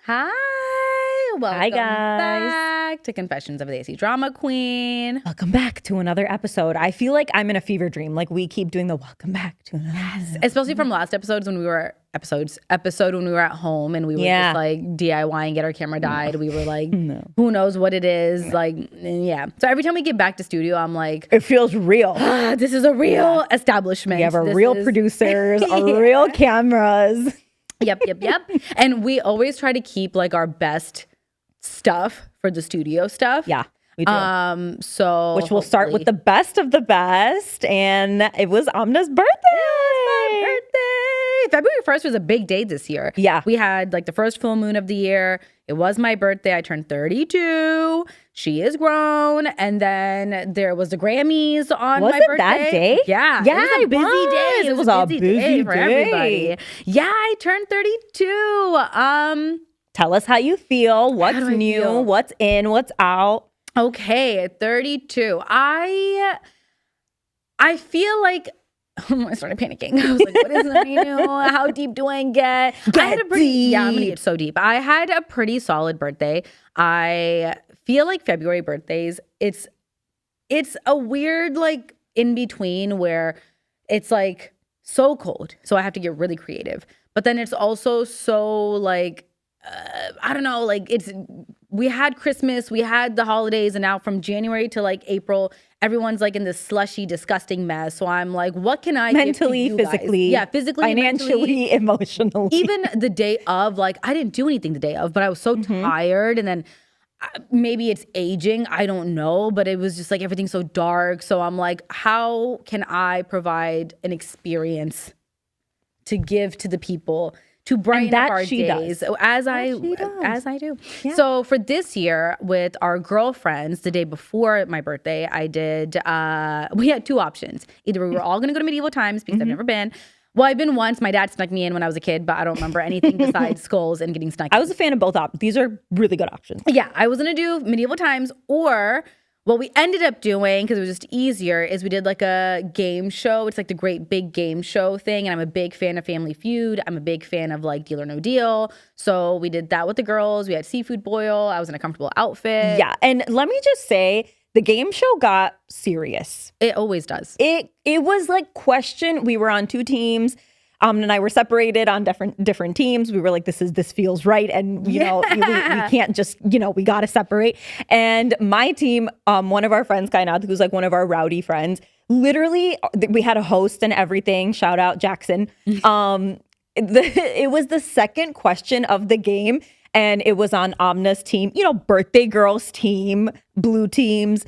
Hi, welcome guys. back to Confessions of a Desi Drama Queen. Welcome back to another episode. I feel like I'm in a fever dream. Like we keep doing the welcome back to another. Yes, especially from last episodes when we were episode when we were at home and we were just like DIY and get our camera dyed. We were like, who knows what it is? Like, yeah. So every time we get back to studio, I'm like, it feels real. This is a real establishment. We have our real producers, our real cameras. Yep. And we always try to keep like our best stuff for the studio stuff. Yeah, we do. So which we'll start with the best of the best. And it was Amna's birthday. It was my birthday. February 1st was a big day this year. Yeah. We had like the first full moon of the year. It was my birthday. I turned 32. She is grown. And then there was the Grammys on my birthday. Was it that day? Yeah. Yeah, it was a busy day. It was a busy day for everybody. Yeah, I turned 32. Tell us how you feel. What's do I new? feel? What's in? What's out? Okay, 32. I feel like I started panicking. I was like, what is the new? How deep do I get? I had a pretty deep. Yeah, I'm gonna get so deep. I had a pretty solid birthday. I feel like February birthdays, it's a weird like in between where it's like so cold. So I have to get really creative. But then it's also so like I don't know, like we had Christmas, we had the holidays, and now from January to like April, everyone's like in this slushy, disgusting mess. So I'm like, what can I Mentally, give to you physically, guys? Yeah, physically, financially, mentally, emotionally. even the day of, like I didn't do anything the day of, but I was so tired, and then maybe it's aging, I don't know, but it was just like everything's so dark. So I'm like, how can I provide an experience to give to the people to brighten up our days as I do. Yeah. So for this year with our girlfriends, the day before my birthday, I did we had two options. Either we were all gonna go to medieval times because I've never been. Well, I've been once. My dad snuck me in when I was a kid, but I don't remember anything besides skulls and getting snuck in. I was a fan of both options. These are really good options. Yeah, I was gonna do medieval times, or what we ended up doing, because it was just easier, is we did like a game show. It's like the great big game show thing. And I'm a big fan of Family Feud. I'm a big fan of like Deal or No Deal. So we did that with the girls. We had seafood boil. I was in a comfortable outfit. Yeah. And let me just say, the game show got serious. It always does. It was like question. We were on two teams. Amna and I were separated on different teams. We were like, this feels right. And, you know, we can't just, we got to separate. And my team, one of our friends, Kainat, who's like one of our rowdy friends, literally, we had a host and everything. Shout out Jackson. It was the second question of the game. And it was on Amna's team, birthday girls team, blue teams.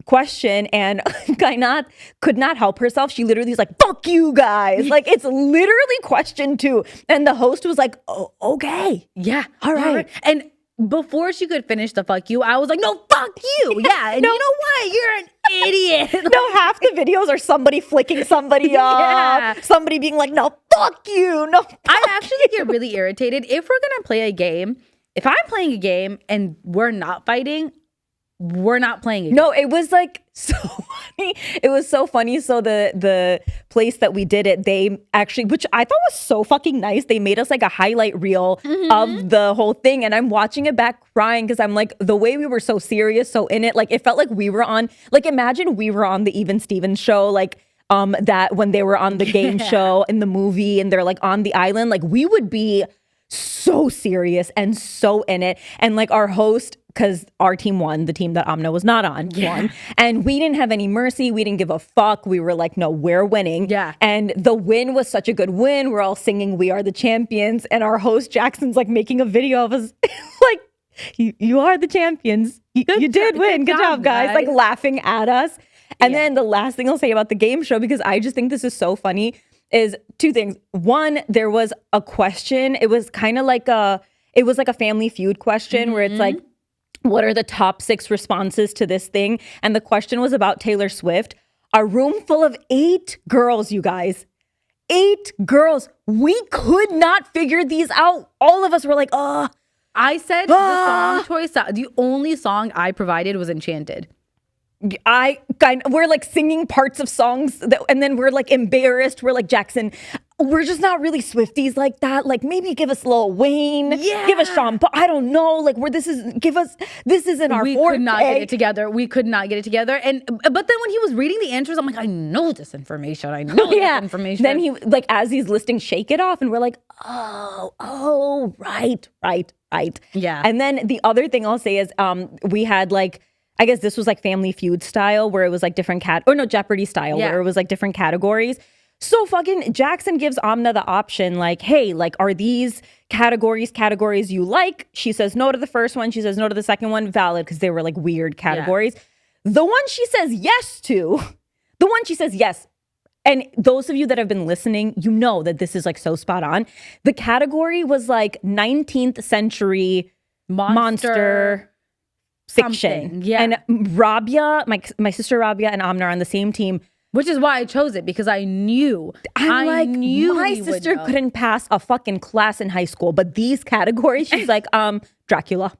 Question, and Kainat could not help herself. She literally was like, fuck you guys. Like, it's literally question 2. And the host was like, oh, okay. Yeah. All right. And before she could finish the fuck you, I was like, no, fuck you. Yeah. And you know what? You're an idiot. No, half the videos are somebody flicking somebody off. Somebody being like, no, fuck you. No, I actually get really irritated. If we're going to play a game, if I'm playing a game and we're not fighting, we're not playing it. No, it was like so funny. It was so funny. So the place that we did it, they actually, which I thought was so fucking nice, they made us like a highlight reel of the whole thing. And I'm watching it back crying because I'm like, the way we were so serious, so in it, like it felt like we were on, like imagine we were on the Even Stevens show, like that when they were on the game show in the movie and they're like on the island, like we would be so serious and so in it. And like our host, because our team won, the team that Amna was not on won. And we didn't have any mercy. We didn't give a fuck. We were like, no, we're winning. Yeah. And the win was such a good win. We're all singing We Are the Champions. And our host, Jackson's like making a video of us like, you are the champions. You did win. Good job, guys. Like laughing at us. And then the last thing I'll say about the game show, because I just think this is so funny, is two things. One, there was a question. It was kind of like a Family Feud question where it's like, what are the top 6 responses to this thing? And the question was about Taylor Swift. A room full of 8 girls, you guys. 8 girls. We could not figure these out. All of us were like, I said the song choice. The only song I provided was Enchanted. We're like singing parts of songs and then we're like embarrassed. We're like, Jackson, we're just not really Swifties like that. Like maybe give us Lil Wayne, Yeah. give us Sean Paul. I don't know. Like this isn't our We forte. could not get it together. We could not get it together. And but then when he was reading the answers, I'm like, I know this information. I know this information. Then he like as he's listing Shake It Off, and we're like, oh, right. Yeah. And then the other thing I'll say is we had like, I guess this was like Family Feud style where it was like different Jeopardy style where it was like different categories. So fucking Jackson gives Amna the option like, hey, like, are these categories you like? She says no to the first one. She says no to the second one. Valid, because they were like weird categories. Yeah. The one she says yes to, and those of you that have been listening, you know that this is like so spot on. The category was like 19th century monster fiction. Yeah. And Rabia, my sister Rabia and Amna are on the same team. Which is why I chose it, because I knew. My sister couldn't pass a fucking class in high school, but these categories, she's like, Dracula,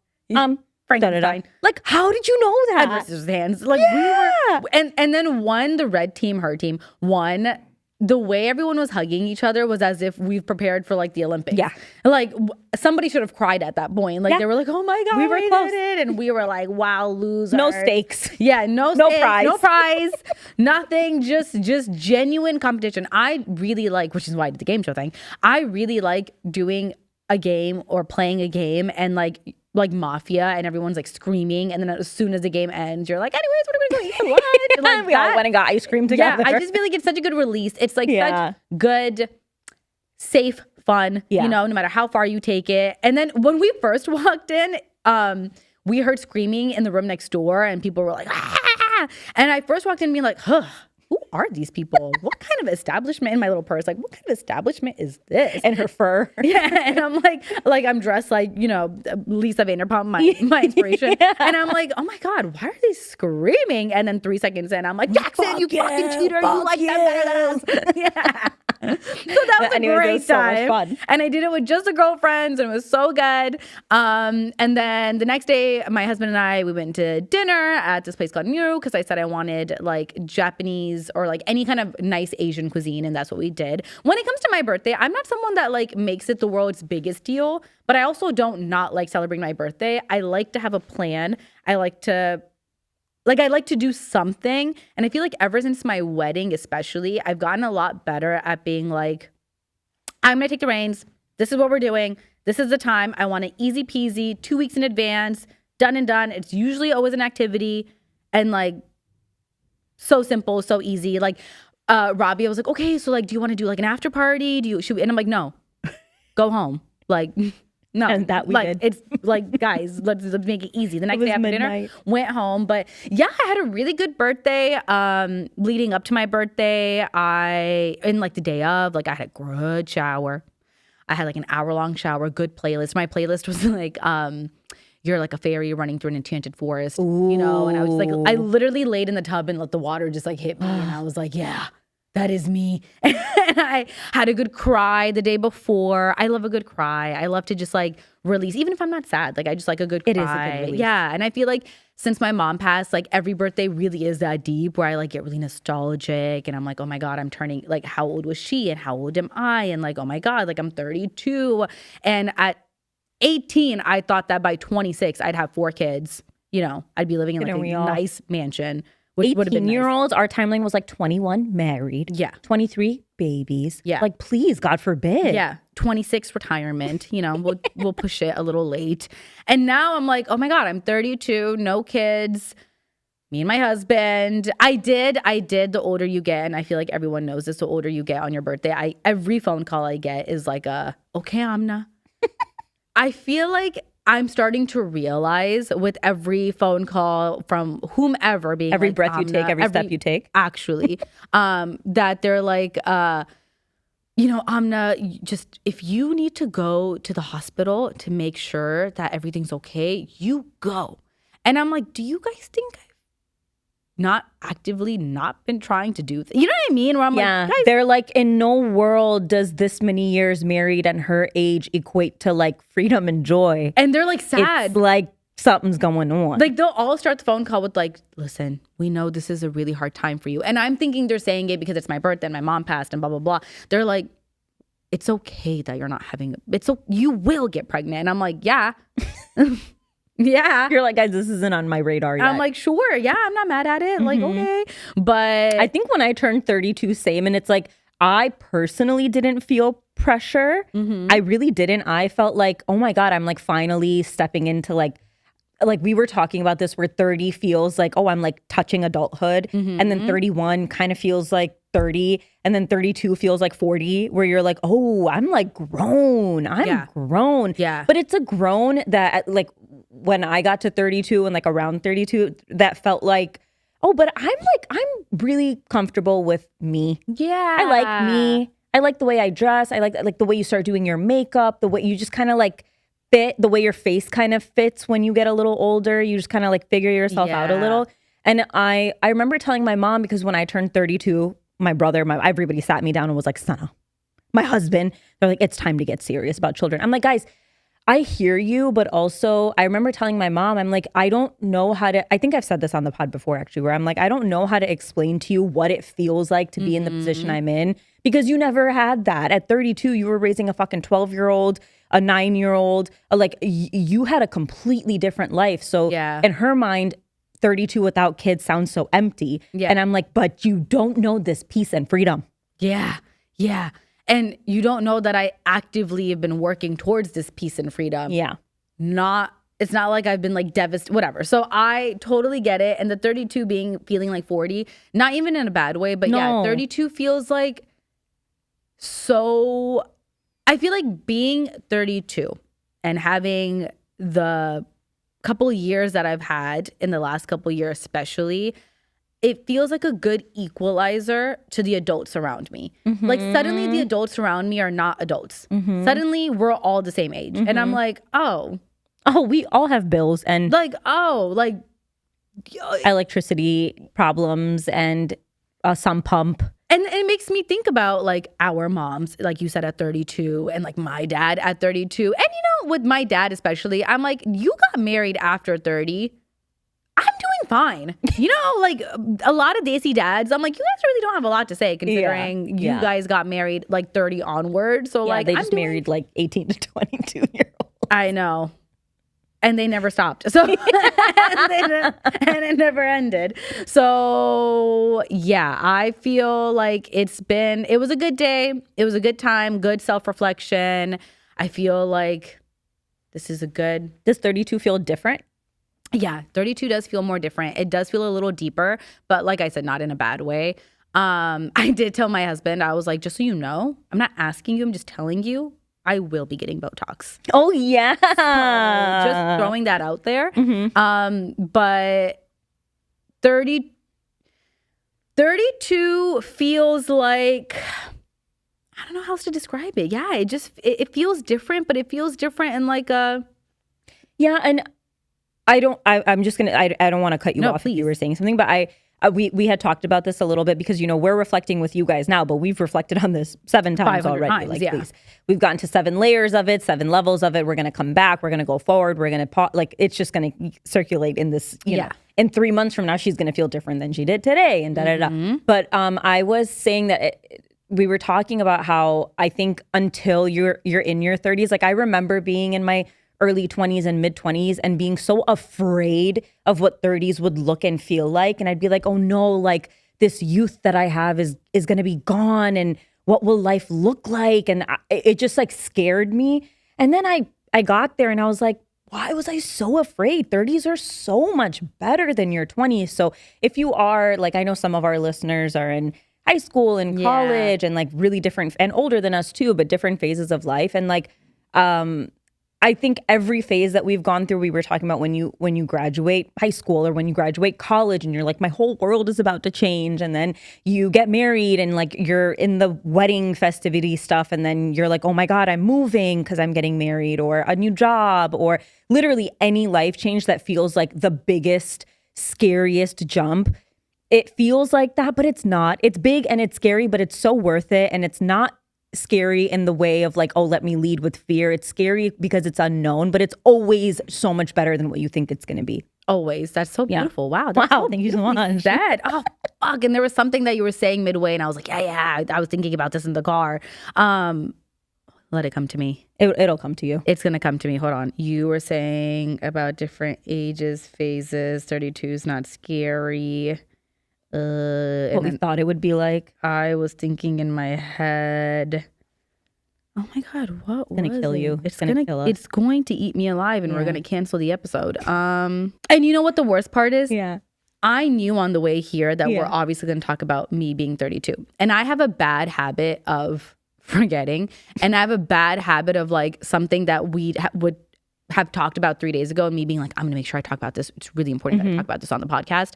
Frankenstein. Like, how did you know that? Edward's hands. Like we were, and then the red team, her team, won. The way everyone was hugging each other was as if we've prepared for like the Olympics. Yeah. Like somebody should have cried at that point. Like they were like, oh my God, we were close. did it. And we were like, wow, loser. No stakes. Yeah, no prize. No prize. Nothing. Just genuine competition. I really like, which is why I did the game show thing. I really like doing a game or playing a game and like Mafia, and everyone's like screaming, and then as soon as the game ends, you're like, anyways, what are we doing? You what? Like we all went and got ice cream together. Yeah, I just feel like it's such a good release. It's like such good, safe fun, you know, no matter how far you take it. And then when we first walked in, we heard screaming in the room next door, and people were like, ah! And I first walked in being like, huh. Who are these people? What kind of establishment in my little purse? Like, what kind of establishment is this? And her fur. Yeah. And I'm like I'm dressed like, you know, Lisa Vanderpump, my inspiration. Yeah. And I'm like, oh my God, why are they screaming? And then 3 seconds in, I'm like, Jackson, you fucking cheater. You like them better than us. Yeah. So that was a great time. So much fun. And I did it with just the girlfriends, and it was so good. And then the next day, my husband and I, we went to dinner at this place called Nuru, because I said I wanted like Japanese or like any kind of nice Asian cuisine, and that's what we did. When it comes to my birthday, I'm not someone that like makes it the world's biggest deal, but I also don't not like celebrating my birthday. I like to have a plan. I like to do something. And I feel like ever since my wedding, especially, I've gotten a lot better at being like, I'm going to take the reins. This is what we're doing. This is the time. I want it easy peasy, 2 weeks in advance, done and done. It's usually always an activity, and like so simple, so easy. Like Rabia was like, okay, so like, do you want to do like an after party? And I'm like, no, go home. Like, no, and that we like, did. It's like, guys, let's make it easy. The next day after dinner, went home. But yeah, I had a really good birthday. Leading up to my birthday, in like the day of, like I had a good shower. I had like an hour-long shower, good playlist. My playlist was like, you're like a fairy running through an enchanted forest, you know? And I was like, I literally laid in the tub and let the water just like hit me. And I was like, yeah, that is me. And I had a good cry the day before. I love a good cry. I love to just like release, even if I'm not sad. Like I just like a good cry. It is a good release. Yeah. And I feel like since my mom passed, like every birthday really is that deep where I like get really nostalgic, and I'm like, oh my God, I'm turning, like how old was she and how old am I? And like, oh my God, like I'm 32. And at 18, I thought that by 26, I'd have 4 kids. You know, I'd be living in like a nice mansion. 18-year-olds, our timeline was like 21 married. Yeah. 23 babies. Yeah. Like, please, God forbid. Yeah. 26 retirement. You know, we'll push it a little late. And now I'm like, oh my God, I'm 32, no kids. Me and my husband. I did the older you get, and I feel like everyone knows this, the older you get on your birthday, every phone call I get is like okay, Amna. I feel like I'm starting to realize with every phone call from whomever being every like, breath Amna, you take, every step you take, actually, that they're like, you know, Amna, just if you need to go to the hospital to make sure that everything's okay, you go. And I'm like, do you guys think I've not actively not been trying to do you know what I mean? Where I'm like, guys, they're like, in no world does this many years married and her age equate to like freedom and joy. And they're like sad. It's like something's going on. Like they'll all start the phone call with like, listen, we know this is a really hard time for you. And I'm thinking they're saying it because it's my birthday and my mom passed and blah, blah, blah. They're like, it's okay that you're not having, you will get pregnant. And I'm like, yeah. Yeah. You're like, guys, this isn't on my radar yet. I'm like, sure. Yeah, I'm not mad at it. Like, okay. But I think when I turned 32, same. And it's like, I personally didn't feel pressure. I really didn't. I felt like, oh my God, I'm like finally stepping into like we were talking about this where 30 feels like, oh, I'm like touching adulthood. And then 31 kind of feels like 30. And then 32 feels like 40, where you're like, oh, I'm like grown. I'm grown. Yeah. But it's a grown that like when I got to 32 and like around 32, that felt like, oh, but I'm really comfortable with me. Yeah. I like me. I like the way I dress. I like the way you start doing your makeup, the way you just kind of like fit, the way your face kind of fits when you get a little older. You just kind of like figure yourself out a little. And I remember telling my mom, because when I turned 32, my brother, everybody sat me down and was like, Sana, my husband, they're like, it's time to get serious about children. I'm like, guys, I hear you, but also I remember telling my mom, I'm like, I don't know how to, I think I've said this on the pod before actually, where I'm like, I don't know how to explain to you what it feels like to be in the position I'm in, because you never had that. At 32, you were raising a fucking 12-year-old, a 9-year-old, like you had a completely different life. So in her mind, 32 without kids sounds so empty. And I'm like, but you don't know this peace and freedom. Yeah. Yeah. And you don't know that I actively have been working towards this peace and freedom. Yeah. It's not like I've been like devastated, whatever. So I totally get it. And the 32 feeling like 40, not even in a bad way, but yeah, 32 feels like so, I feel like being 32 and having the couple years that I've had in the last couple years, especially, it feels like a good equalizer to the adults around me. Like suddenly the adults around me are not adults. Suddenly we're all the same age. And I'm like, oh, we all have bills and like, electricity problems and a sump pump. And it makes me think about like our moms, like you said, at 32, and like my dad at 32. And you know, with my dad especially, I'm like, you got married after 30. I'm doing fine. You know, like a lot of Desi dads, I'm like, you guys really don't have a lot to say considering you guys got married like 30 onward. So like, they just married like 18 to 22 year olds. I know. And they never stopped. So and it never ended. So yeah, I feel like it was a good day. It was a good time, good self-reflection. I feel like does 32 feel different? Yeah, 32 does feel more different. It does feel a little deeper, but like I said, not in a bad way. I did tell my husband, I was like, just so you know, I'm not asking you, I'm just telling you, I will be getting Botox. Oh, yeah. So just throwing that out there. But 32 feels like, I don't know how else to describe it. Yeah, it feels different, but it feels different in like a... Yeah, and I don't want to cut you off if you were saying something, but we had talked about this a little bit because, you know, we're reflecting with you guys now, but we've reflected on this 7 times already. We've gotten to 7 layers of it, 7 levels of it. We're going to come back. We're going to go forward. We're going to it's just going to circulate in this, you know, in 3 months from now, she's going to feel different than she did today and da-da-da. But I was saying that we were talking about how I think until you're in your 30s, like I remember being in my early 20s and mid 20s and being so afraid of what 30s would look and feel like. And I'd be like, oh no, like this youth that I have is going to be gone. And what will life look like? And it just like scared me. And then I got there and I was like, why was I so afraid? 30s are so much better than your 20s. So if you are like, I know some of our listeners are in high school and college and like really different and older than us too, but different phases of life. And like, I think every phase that we've gone through, we were talking about when you graduate high school or when you graduate college and you're like, my whole world is about to change. And then you get married and like you're in the wedding festivity stuff. And then you're like, oh my God, I'm moving because I'm getting married, or a new job, or literally any life change that feels like the biggest, scariest jump. It feels like that, but it's not. It's big and it's scary, but it's so worth it. And it's not scary in the way of like, oh, let me lead with fear. It's scary because it's unknown, but it's always so much better than what you think it's going to be. Always. That's so beautiful. Wow. Thank you so much. That. Oh, fuck. And there was something that you were saying midway and I was like, yeah. I was thinking about this in the car. Let it come to me. It'll come to you. It's going to come to me. Hold on. You were saying about different ages, phases. 32 is not scary. What we thought it would be like. I was thinking in my head, oh my God, what was It's gonna kill you. It's gonna kill us. It's going to eat me alive, and we're gonna cancel the episode. And you know what the worst part is? Yeah. I knew on the way here that we're obviously gonna talk about me being 32. And I have a bad habit of forgetting. And I have a bad habit of like something that we would have talked about 3 days ago, and me being like, I'm gonna make sure I talk about this. It's really important that I talk about this on the podcast.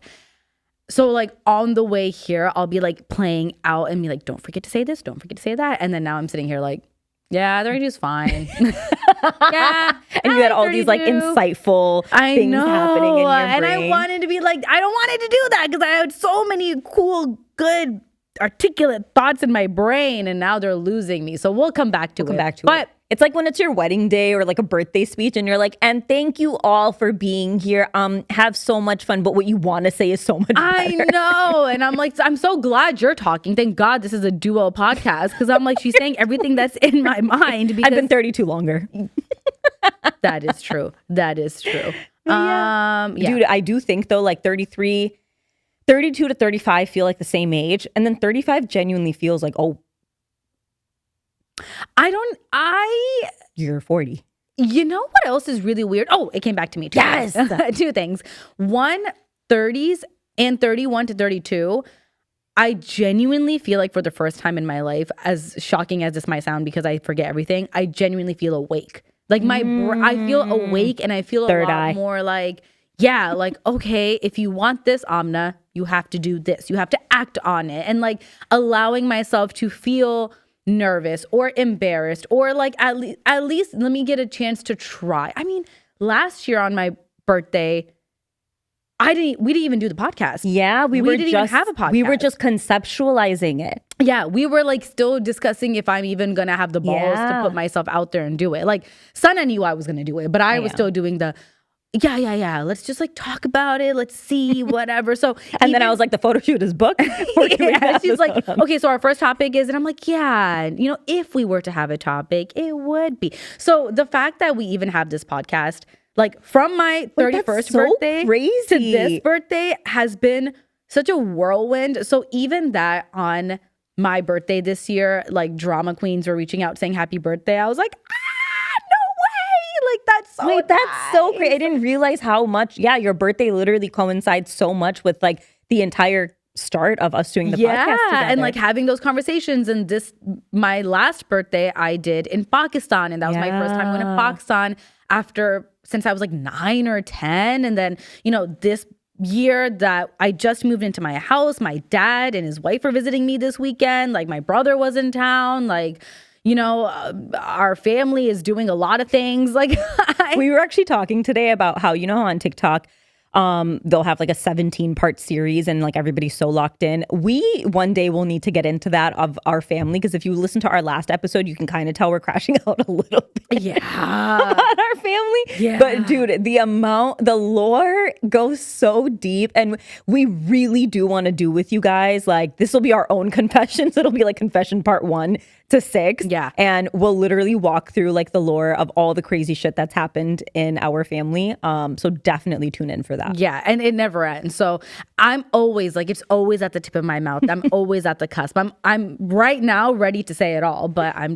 So like on the way here, I'll be like playing out and be like, don't forget to say this, don't forget to say that. And then now I'm sitting here like, yeah, 32 is fine. Yeah. And you had all 32. These like insightful things happening in your brain. And I wanted to be like, I don't want it to do that because I had so many cool, good, articulate thoughts in my brain, and now they're losing me. So we'll come back to it. But it's like when it's your wedding day or like a birthday speech and you're like, and thank you all for being here. Have so much fun. But what you want to say is so much better. I know. And I'm like, I'm so glad you're talking. Thank God this is a duo podcast, because I'm like, she's saying everything that's in my mind. I've been 32 longer. That is true. That is true. Dude, I do think though, like 32 to 35 feel like the same age. And then 35 genuinely feels like, oh, you're 40. You know what else is really weird? Oh, it came back to me. Yes. Two things. One, 30s and 31 to 32. I genuinely feel like for the first time in my life, as shocking as this might sound because I forget everything, I genuinely feel awake. Like I feel awake, and I feel Third a lot eye. more like, yeah, like, okay, if you want this, Amna, you have to do this. You have to act on it. And like allowing myself to feel nervous or embarrassed, or like at least let me get a chance to try. I mean, last year on my birthday, we didn't even do the podcast. Yeah, we didn't even have a podcast. We were just conceptualizing it. Yeah, we were like still discussing if I'm even gonna have the balls to put myself out there and do it. Like Sana knew I was gonna do it, but I was still doing the yeah. Let's just like talk about it. Let's see, whatever. So and then I was like, the photo shoot is booked. She's like, okay, so our first topic is, and I'm like, yeah, if we were to have a topic, it would be. So the fact that we even have this podcast, like from my 31st birthday to this birthday, has been such a whirlwind. So even that on my birthday this year, like drama queens were reaching out saying happy birthday. I was like, that's so great. I didn't realize how much, your birthday literally coincides so much with like the entire start of us doing the podcast together. And like having those conversations. And my last birthday I did in Pakistan, and that was my first time going to Pakistan since I was like 9 or 10. And then, this year that I just moved into my house, my dad and his wife are visiting me this weekend. Like my brother was in town, like, our family is doing a lot of things. Like we were actually talking today about how, on TikTok, they'll have like a 17-part series and like everybody's so locked in. We one day will need to get into that of our family, because if you listen to our last episode, you can kind of tell we're crashing out a little bit about our family. Yeah. But dude, the lore goes so deep, and we really do want to do with you guys. Like this will be our own confessions. It'll be like confession part 1 to 6. Yeah. And we'll literally walk through like the lore of all the crazy shit that's happened in our family. So definitely tune in for that. Yeah. And it never ends. So I'm always like, it's always at the tip of my mouth. I'm always at the cusp. I'm right now ready to say it all, but we're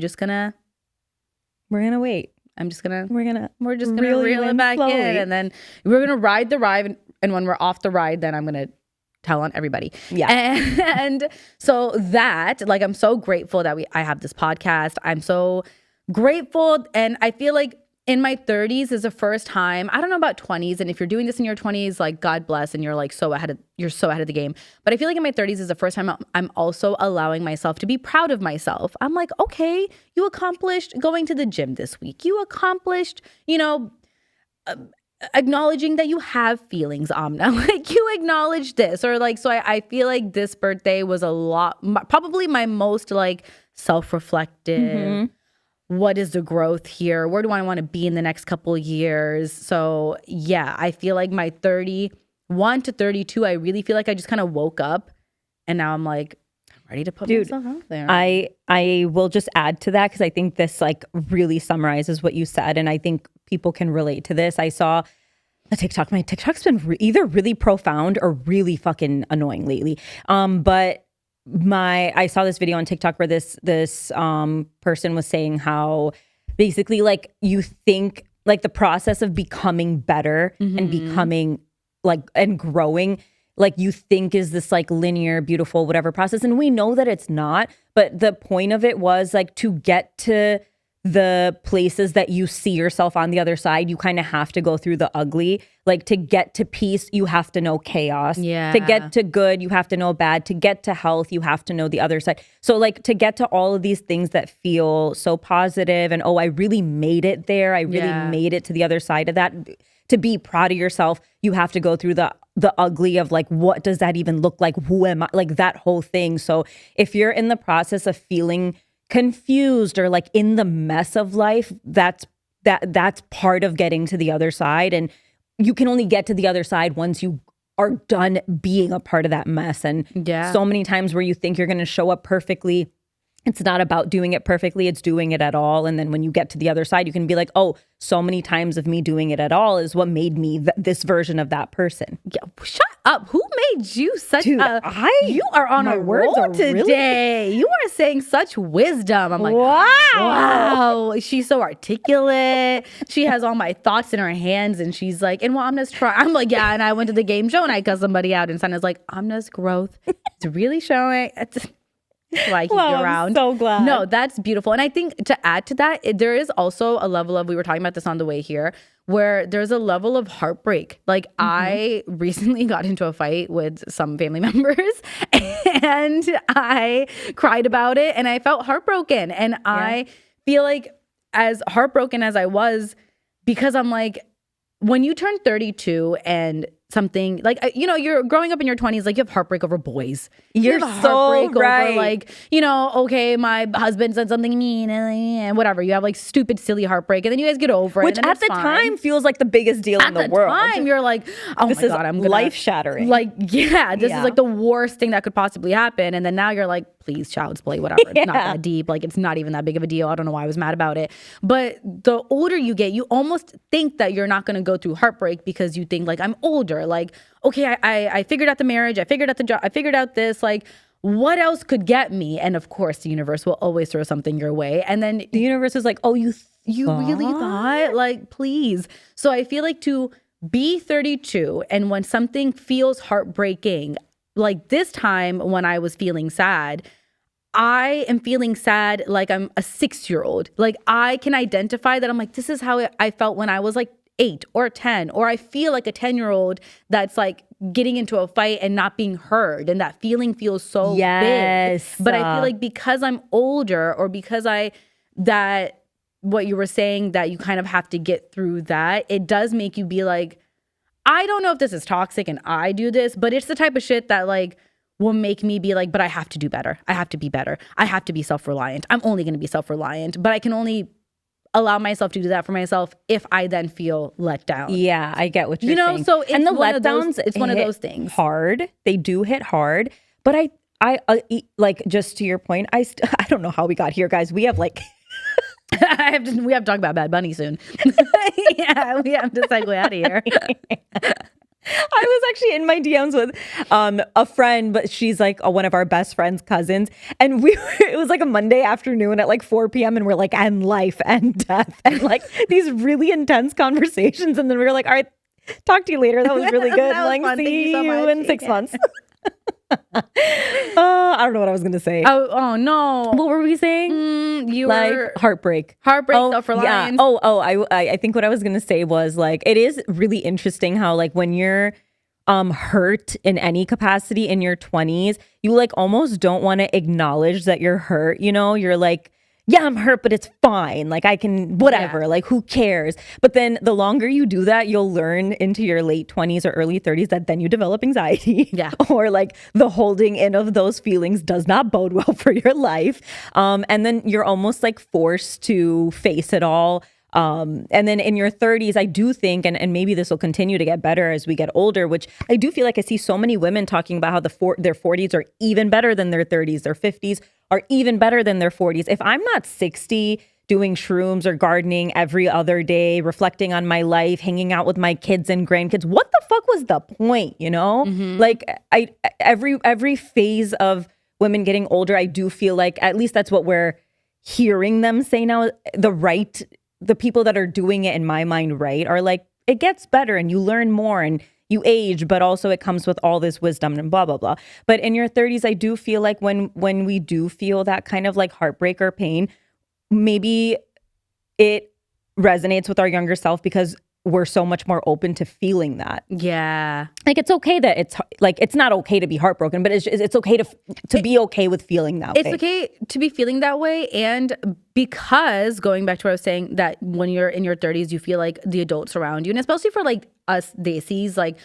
gonna wait. We're just gonna reel it back slowly in, and then we're gonna ride the ride. And when we're off the ride, then I'm gonna tell on everybody. Yeah. And so that, like, I'm so grateful that I have this podcast. I'm so grateful. And I feel like in my 30s is the first time, I don't know about 20s. And if you're doing this in your 20s, like God bless, and you're like so ahead of the game. But I feel like in my 30s is the first time I'm also allowing myself to be proud of myself. I'm like, okay, you accomplished going to the gym this week. You accomplished, acknowledging that you have feelings, Amna. Like you acknowledge this, or like, so I feel like this birthday was probably my most like self-reflective. Mm-hmm. What is the growth here? Where do I want to be in the next couple of years? So yeah, I feel like my 31 to 32, I really feel like I just kind of woke up, and now I'm like, I'm ready to put myself out there. I will just add to that because I think this like really summarizes what you said, and I think people can relate to this. I saw a TikTok. My TikTok's been either really profound or really fucking annoying lately. But I saw this video on TikTok where this person was saying how basically like you think like the process of becoming better and becoming like and growing like you think is this like linear, beautiful, whatever process. And we know that it's not. But the point of it was like to get to the places that you see yourself on the other side, you kind of have to go through the ugly. Like to get to peace, you have to know chaos. Yeah. To get to good, you have to know bad. To get to health, you have to know the other side. So like to get to all of these things that feel so positive and, oh, I really made it there. I really made it to the other side of that. To be proud of yourself, you have to go through the ugly of like, what does that even look like? Who am I? Like that whole thing. So if you're in the process of feeling confused or like in the mess of life, that's part of getting to the other side. And you can only get to the other side once you are done being a part of that mess. And so many times where you think you're going to show up perfectly, it's not about doing it perfectly, it's doing it at all. And then when you get to the other side, you can be like, oh, so many times of me doing it at all is what made me this version of that person. Yeah, shut up. Who made you such you are on a roll today. You are saying such wisdom. I'm like, wow. She's so articulate. She has all my thoughts in her hands and she's like, and well, Amna's trying. I'm like, yeah. And I went to the game show and I cussed somebody out and Sana's like, Amna's growth. It's really showing. That's why I keep you around. I'm so glad. No, that's beautiful. And I think to add to that, there is also a level of, we were talking about this on the way here, where there's a level of heartbreak. Like I recently got into a fight with some family members and I cried about it and I felt heartbroken. And I feel like as heartbroken as I was, because I'm like, when you turn 32 and something like, you know, you're growing up in your 20s, like you have heartbreak over boys. You're so right. Over like, you know, okay, my husband said something mean and whatever. You have like stupid, silly heartbreak and then you guys get over it. Which at the time feels like the biggest deal in the world. At the time, you're like, oh this my God, I'm gonna, life-shattering. Like, yeah, this is like the worst thing that could possibly happen. And then now you're like, please, child's play, whatever. It's not that deep. Like, it's not even that big of a deal. I don't know why I was mad about it. But the older you get, you almost think that you're not going to go through heartbreak because you think like, I'm older. Like, okay, I figured out the marriage. I figured out the job. I figured out this. Like, what else could get me? And of course, the universe will always throw something your way. And then the universe is like, oh, you really thought? Like, please. So I feel like to be 32 and when something feels heartbreaking, like this time when I was feeling sad, I am feeling sad like I'm a 6-year-old. Like I can identify that I'm like, this is how I felt when I was like 8 or 10, or I feel like a 10-year-old that's like getting into a fight and not being heard. And that feeling feels so big. But I feel like because I'm older or because that what you were saying, that you kind of have to get through that, it does make you be like, I don't know if this is toxic and I do this, but it's the type of shit that like will make me be like, but I have to do better. I have to be better. I have to be self-reliant. I'm only going to be self-reliant, but I can only allow myself to do that for myself if I then feel let down. Yeah, I get what you're saying. So it's and the letdowns, it's one of those things. Hard. They do hit hard, but I like, just to your point, I don't know how we got here, guys. We have like we have to talk about Bad Bunny soon. Yeah, we have to segue out of here. I was actually in my DMs with a friend, but she's like one of our best friend's cousins. And it was like a Monday afternoon at like 4 p.m. and we're like, and life and death and like these really intense conversations. And then we were like, all right, talk to you later. That was really good. That was like, fun. see Thank you so much. in 6 months. I don't know what I was going to say. Oh, no. What were we saying? You like were heartbreak, self-reliance. Yeah. I think what I was going to say was like, it is really interesting how like when you're hurt in any capacity in your 20s, you like almost don't want to acknowledge that you're hurt. You know, you're like, yeah, I'm hurt, but it's fine. Like I can, whatever, like who cares? But then the longer you do that, you'll learn into your late 20s or early 30s that then you develop anxiety. Yeah. Or like the holding in of those feelings does not bode well for your life. And then you're almost like forced to face it all And then in your 30s, I do think, and maybe this will continue to get better as we get older, which I do feel like I see so many women talking about how their 40s are even better than their 30s. Their 50s are even better than their 40s. If I'm not 60 doing shrooms or gardening every other day, reflecting on my life, hanging out with my kids and grandkids, what the fuck was the point, you know? Like every phase of women getting older, I do feel like, at least that's what we're hearing them say now, the people that are doing it in my mind right are like, it gets better and you learn more and you age, but also it comes with all this wisdom and blah, blah, blah. But in your 30s, I do feel like when we do feel that kind of like heartbreak or pain, maybe it resonates with our younger self because we're so much more open to feeling that. Yeah. Like it's okay that it's not okay to be heartbroken, but it's okay to be okay with feeling that way. It's okay to be feeling that way. And because going back to what I was saying, that when you're in your 30s, you feel like the adults around you, and especially for like us Desies, like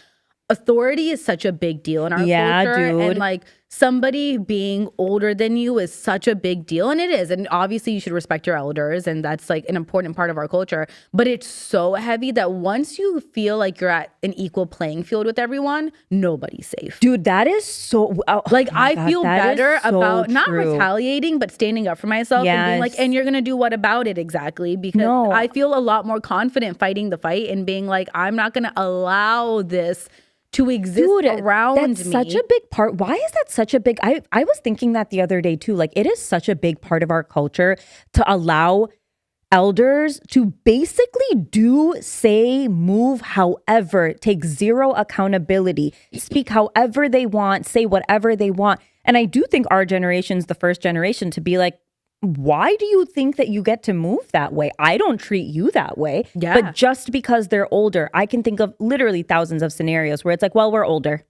authority is such a big deal in our culture. Dude. And like somebody being older than you is such a big deal. And it is. And obviously you should respect your elders. And that's like an important part of our culture. But it's so heavy that once you feel like you're at an equal playing field with everyone, nobody's safe. Dude, that is so... I feel better about not true. retaliating, but standing up for myself and being like, and you're going to do what about it exactly? Because I feel a lot more confident fighting the fight and being like, I'm not going to allow this to exist around me. That's such a big part. Why is that such a big... I was thinking that the other day too. Like it is such a big part of our culture to allow elders to basically do, say, move however, take zero accountability, speak however they want, say whatever they want. And I do think our generation's the first generation to be like, why do you think that you get to move that way? I don't treat you that way. Yeah. But just because they're older, I can think of literally thousands of scenarios where it's like, well, we're older.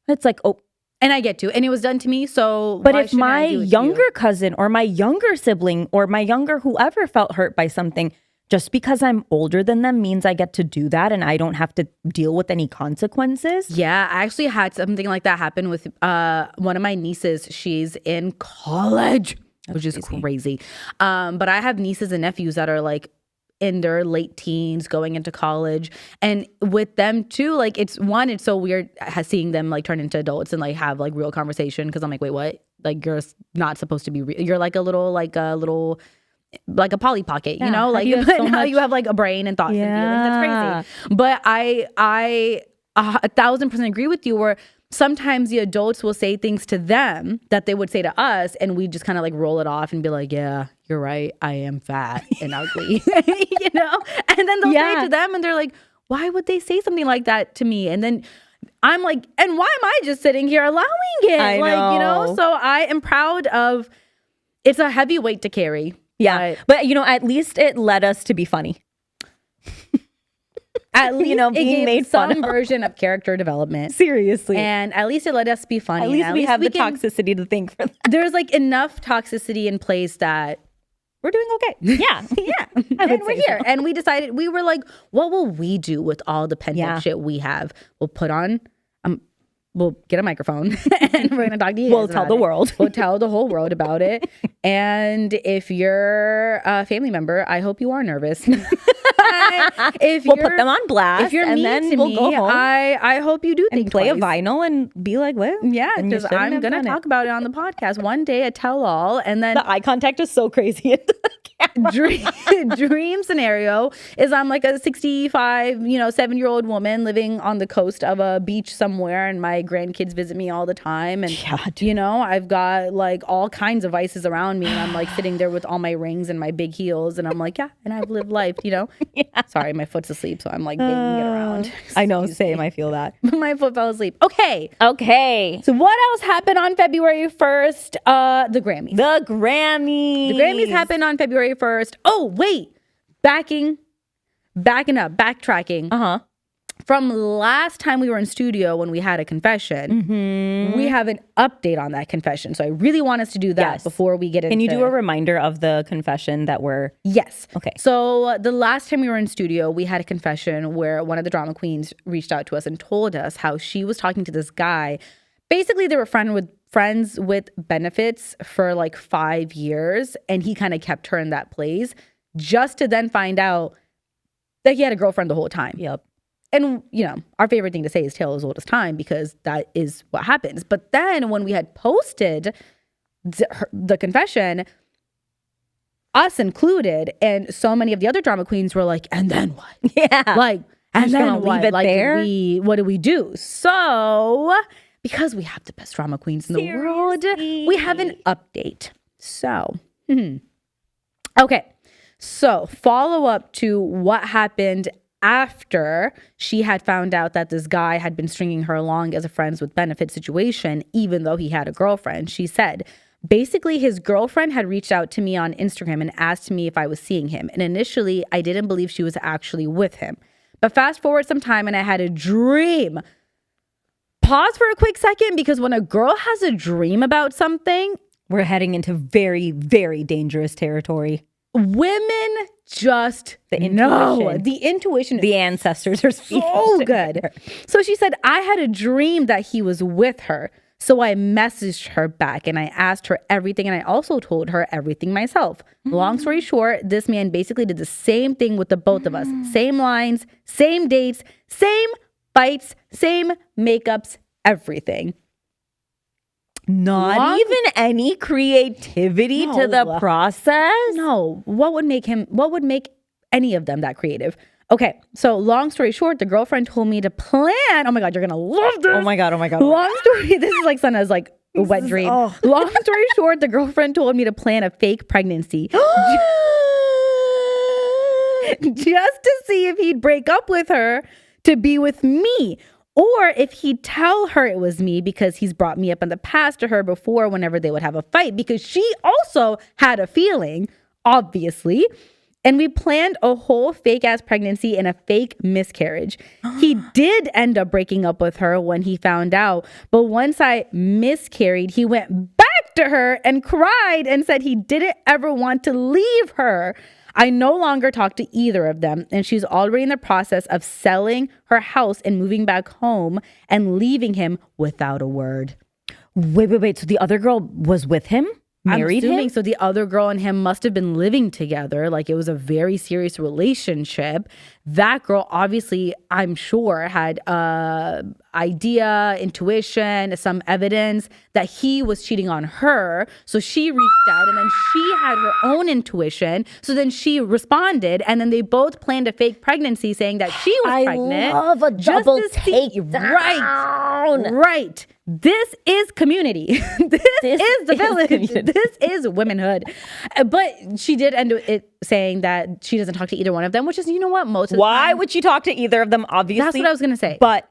It's like, oh. And I get to. And it was done to me, so but if my younger cousin or my younger sibling or my younger whoever felt hurt by something, just because I'm older than them means I get to do that and I don't have to deal with any consequences. Yeah, I actually had something like that happen with one of my nieces. She's in college. Which is crazy. But I have nieces and nephews that are like in their late teens going into college. And with them too, like it's so weird seeing them like turn into adults and like have like real conversation. Cause I'm like, wait, what? Like you're not supposed to be you're like a Polly Pocket, you know? Like now you have like a brain and thoughts and feelings. That's crazy. But I 1,000% agree with you where sometimes the adults will say things to them that they would say to us, and we just kind of like roll it off and be like, yeah, you're right. I am fat and ugly, you know? And then they'll say it to them and they're like, why would they say something like that to me? And then I'm like, and why am I just sitting here allowing it? I know. You know? So I am proud of, it's a heavy weight to carry. Yeah. But you know, at least it led us to be funny. At least, you know, being made fun some version of character development. Seriously. And at least it let us be funny. At least we have the toxicity to think for that. There's like enough toxicity in place that we're doing okay. Yeah. Yeah. And we're here. So. And we decided, we were like, what will we do with all the pent up shit we have? We'll put on, we'll get a microphone and we're going to talk to you. We'll tell the world. We'll tell the whole world about it. And if you're a family member, I hope you are nervous. We'll put them on blast, if you're and then we'll go home. I hope you do think play twice. a vinyl and be like, well, yeah, because I'm gonna talk about it on the podcast one day, a tell-all, and then the eye contact is so crazy. Dream scenario is I'm like a 65, 7-year-old woman living on the coast of a beach somewhere, and my grandkids visit me all the time, and I've got like all kinds of vices around me, and I'm like sitting there with all my rings and my big heels, and I'm like, yeah, and I've lived life, Yeah. Sorry, my foot's asleep, so I'm like banging it around. I know, same. I feel that. My foot fell asleep. Okay. So what else happened on February 1st? The Grammys. The Grammys happened on February 1st. Oh, wait. Backing up, backtracking. From last time we were in studio when we had a confession, we have an update on that confession. So I really want us to do that before we get into... Can you do a reminder of the confession that we're... Yes. Okay. So the last time we were in studio, we had a confession where one of the drama queens reached out to us and told us how she was talking to this guy. Basically, they were friends with benefits for like 5 years, and he kind of kept her in that place just to then find out that he had a girlfriend the whole time. Yep. And, you know, our favorite thing to say is tale as old as time because that is what happens. But then when we had posted the confession, us included, and so many of the other drama queens were like, and then what? Yeah. Like, and then what? Leave it like, there? What do we do? So, because we have the best drama queens in the world, we have an update. So, okay. So, follow up to what happened after she had found out that this guy had been stringing her along as a friends with benefit situation, even though he had a girlfriend. She said, basically, his girlfriend had reached out to me on Instagram and asked me if I was seeing him. And initially, I didn't believe she was actually with him. But fast forward some time and I had a dream. Pause for a quick second, because when a girl has a dream about something, we're heading into very, very dangerous territory. Women just know. The intuition. The ancestors are speaking. So good. So she said, I had a dream that he was with her. So I messaged her back and I asked her everything. And I also told her everything myself. Long story short, this man basically did the same thing with the both of us. Same lines, same dates, same fights, same makeups, everything. Not even any creativity to the process? No. What would make any of them that creative? Okay, so long story short, the girlfriend told me to plan. Oh my God, you're gonna love this. Oh my God. Long story, this is like Sana's like a wet dream. Long story short, the girlfriend told me to plan a fake pregnancy. Just to see if he'd break up with her to be with me. Or if he'd tell her it was me, because he's brought me up in the past to her before whenever they would have a fight, because she also had a feeling, obviously. And we planned a whole fake ass pregnancy and a fake miscarriage. He did end up breaking up with her when he found out. But once I miscarried, he went back to her and cried and said he didn't ever want to leave her. I no longer talk to either of them, and she's already in the process of selling her house and moving back home and leaving him without a word. Wait. So the other girl was with him? Married him? So the other girl and him must have been living together. Like, it was a very serious relationship. That girl, obviously, I'm sure, had idea, intuition, some evidence that he was cheating on her. So she reached out, and then she had her own intuition. So then she responded, and then they both planned a fake pregnancy, saying that she was pregnant. I love a double takedown. Right. This is community. This is the village. This is womanhood. But she did end it saying that she doesn't talk to either one of them, which is, you know what, most of the time. Why would she talk to either of them? Obviously. That's what I was going to say. But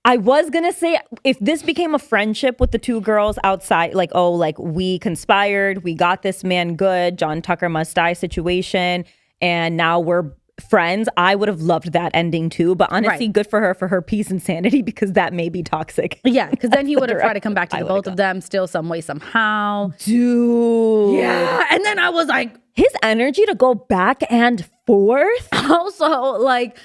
I was going to say, if this became a friendship with the two girls outside, like, oh, like, we conspired, we got this man good, John Tucker must die situation, and now we're friends, I would have loved that ending too. But honestly, good for her peace and sanity, because that may be toxic. Yeah, because then he would have tried to come back to the both of them still some way, somehow. Dude. Yeah. And then I was like, his energy to go back and forth. Also, like,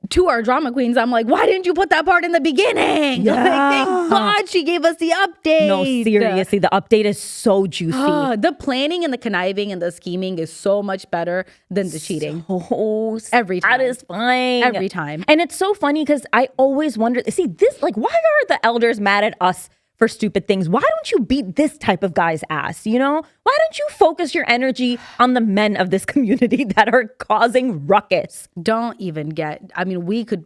to our drama queens, I'm like, why didn't you put that part in the beginning? Yeah. Like, thank God she gave us the update. No, seriously, the update is so juicy. The planning and the conniving and the scheming is so much better than the cheating. So every time. satisfying. Every time. And it's so funny because I always wonder, see, this, like, why are the elders mad at us for stupid things? Why don't you beat this type of guy's ass, you know? Why don't you focus your energy on the men of this community that are causing ruckus? Don't even get, I mean, we could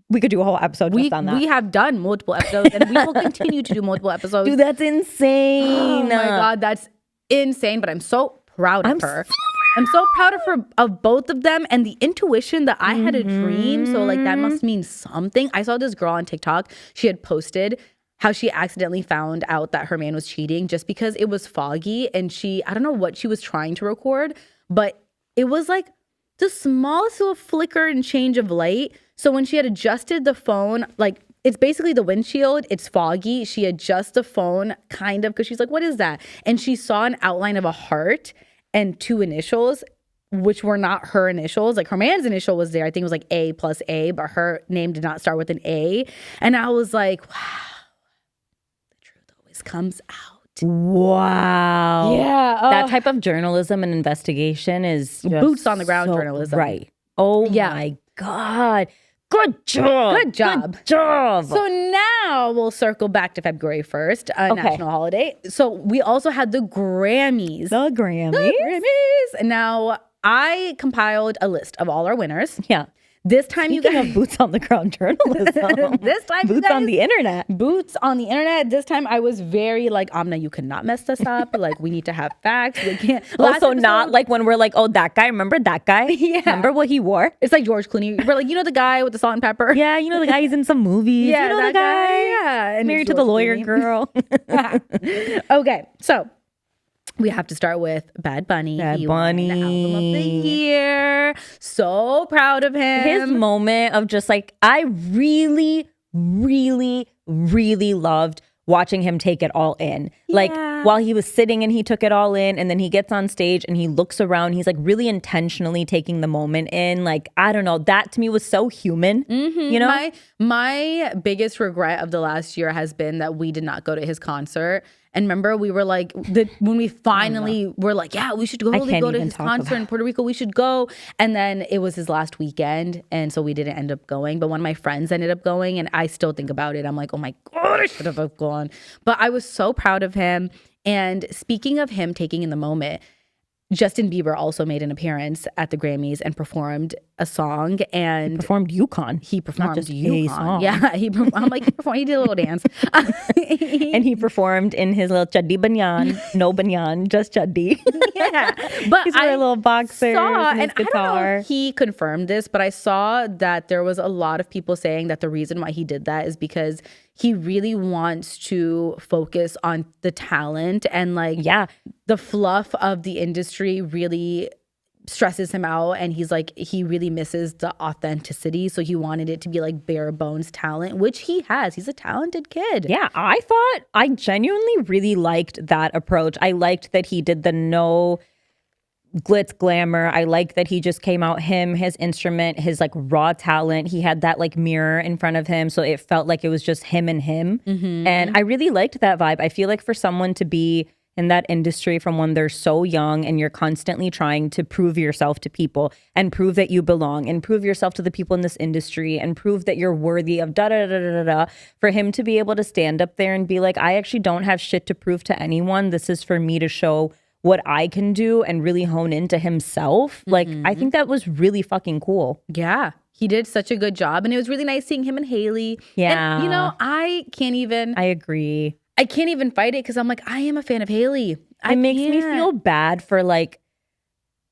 do a whole episode just on that. We have done multiple episodes, and we will continue to do multiple episodes. Dude, that's insane. Oh my God, that's insane. But I'm so proud of her. I'm so proud of her, of both of them, and the intuition that I had a dream. So like, that must mean something. I saw this girl on TikTok. She had posted how she accidentally found out that her man was cheating just because it was foggy, and I don't know what she was trying to record, but it was like the smallest little flicker and change of light. So when she had adjusted the phone, like, it's basically the windshield, it's foggy. She adjusts the phone kind of, because she's like, what is that? And she saw an outline of a heart and two initials, which were not her initials. Like, her man's initial was there. I think it was like A plus A, but her name did not start with an A. And I was like, wow. Comes out. Wow. Yeah. That type of journalism and investigation is boots on the ground journalism. Right. Oh yeah. My God. Good job. Good job. Good job. So now we'll circle back to February 1st, a national holiday. So we also had the Grammys. The Grammys. The Grammys. Now, I compiled a list of all our winners. Yeah. This time, Speaking you guys, of boots on the ground journalism. this time, boots on the internet. Boots on the internet. This time, I was very like, Amna, you cannot mess this up. Like, we need to have facts. We can't. Also, not like when we're like, oh, that guy. Remember that guy? Yeah. Remember what he wore? It's like George Clooney. We're like, you know the guy with the salt and pepper? Yeah, you know the guy. He's in some movies. Yeah, you know that the guy. Yeah, and Married it's to the George lawyer Clooney. girl. Okay, so we have to start with Bad Bunny. Bad He won the Bunny. album of the year. So proud of him. His moment of just like, I really, really, really loved watching him take it all in. Like while he was sitting and he took it all in, and then he gets on stage and he looks around, he's like really intentionally taking the moment in. Like, I don't know, that to me was so human. You know? My biggest regret of the last year has been that we did not go to his concert. And remember, we were like, when we finally were like, yeah, we should totally go to his concert in Puerto Rico. We should go. And then it was his last weekend. And so we didn't end up going. But one of my friends ended up going. And I still think about it. I'm like, oh my God, I should have gone. But I was so proud of him. And speaking of him taking in the moment, Justin Bieber also made an appearance at the Grammys and performed a song. And performed Yukon. He performed Not just Yukon. a song. Yeah, I'm like, he did a little dance. And he performed in his little chaddi banyan. No banyan, just chaddi. Yeah, but He's wearing a little boxer and his guitar. I don't know if he confirmed this, but I saw that there was a lot of people saying that the reason why he did that is because he really wants to focus on the talent, and like the fluff of the industry really stresses him out, and he's like, he really misses the authenticity, so he wanted it to be like bare bones talent, which he has. He's a talented kid. Yeah, I genuinely really liked that approach. I liked that he did the no glitz glamour. I like that he just came out, his instrument, his like raw talent. He had that like mirror in front of him, so it felt like it was just him and him. And I really liked that vibe. I feel like for someone to be in that industry from when they're so young, and you're constantly trying to prove yourself to people and prove that you belong and prove yourself to the people in this industry and prove that you're worthy of da-da-da-da-da-da, for him to be able to stand up there and be like, I actually don't have shit to prove to anyone. This is for me to show what I can do, and really hone into himself. Like, I think that was really fucking cool. Yeah, he did such a good job. And it was really nice seeing him and Haley. Yeah. And, you know, I agree. I can't even fight it, because I'm like, I am a fan of Haley. It makes me feel bad for like,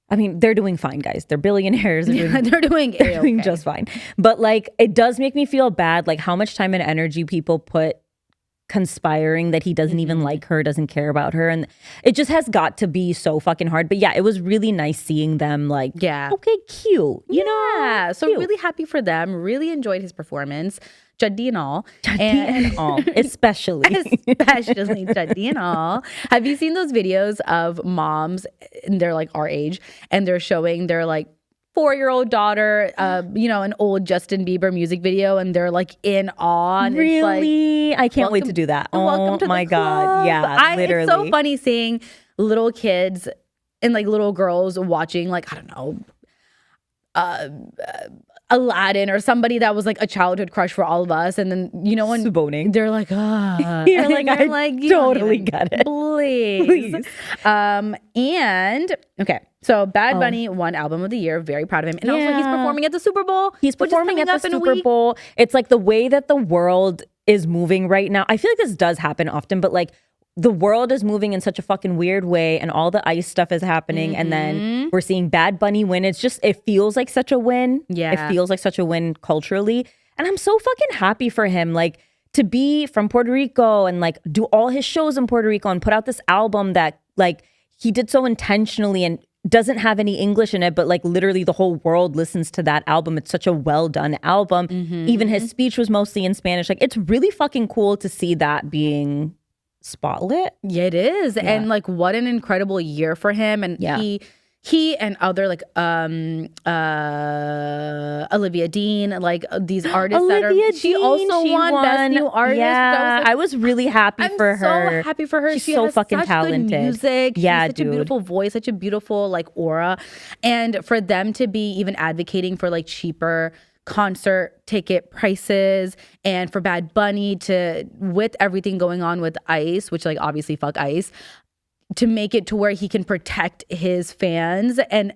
I mean, they're doing fine, guys. They're billionaires. They're doing just fine. But like, it does make me feel bad, like how much time and energy people put conspiring that he doesn't even like her, doesn't care about her, and it just has got to be so fucking hard. But yeah, it was really nice seeing them like, okay, cute, you know. So really happy for them. Really enjoyed his performance, chaddi and all, especially chaddi and all. Have you seen those videos of moms, and they're like our age, and they're showing their like 4-year-old daughter, you know, an old Justin Bieber music video, and they're like in awe. And really? It's like, I can't wait to do that. Welcome to my the club. God. Yeah, literally. It's so funny seeing little kids and like little girls watching, like, I don't know, Aladdin or somebody that was like a childhood crush for all of us. And then, you know, when they're like, you're like, I totally get it. Please. And okay. So Bad Bunny won Album of the Year. Very proud of him. And also he's performing at the Super Bowl. He's performing at the Super Bowl. It's like the way that the world is moving right now. I feel like this does happen often, but like the world is moving in such a fucking weird way, and all the ICE stuff is happening. And then we're seeing Bad Bunny win. It's just, it feels like such a win. Yeah. It feels like such a win culturally. And I'm so fucking happy for him. Like, to be from Puerto Rico and like do all his shows in Puerto Rico and put out this album that like he did so intentionally and doesn't have any English in it, but like literally the whole world listens to that album. It's such a well done album. Even his speech was mostly in Spanish. Like, it's really fucking cool to see that being spotlit. Yeah, it is. And like, what an incredible year for him. And he and other like Olivia Dean, like these artists she also won Best New Artist. Yeah, I was really happy for her. So happy for her. She's she so has fucking such talented. Good music. Yeah, she has such a beautiful voice, such a beautiful like aura, and for them to be even advocating for like cheaper concert ticket prices, and for Bad Bunny to, with everything going on with ICE, which like obviously fuck ICE, to make it to where he can protect his fans and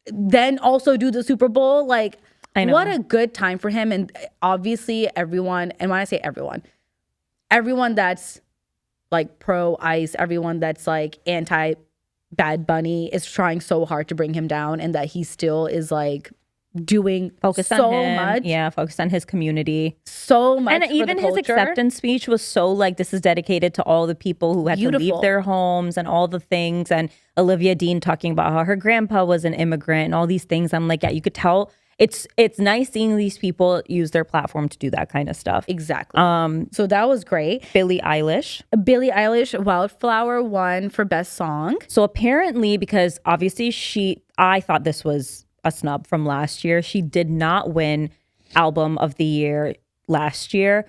then also do the Super Bowl. Like, what a good time for him. And obviously everyone, and when I say everyone that's like pro ICE, everyone that's like anti Bad Bunny is trying so hard to bring him down, and that he still is like doing focused so on him. much. Yeah, focused on his community. So much. And even his acceptance speech was so like, this is dedicated to all the people who had to leave their homes and all the things. And Olivia Dean talking about how her grandpa was an immigrant and all these things. I'm like, yeah, you could tell it's nice seeing these people use their platform to do that kind of stuff. Exactly. So that was great. Billie Eilish, Wildflower won for Best Song. So apparently, because obviously I thought this was a snub from last year. She did not win Album of the Year last year.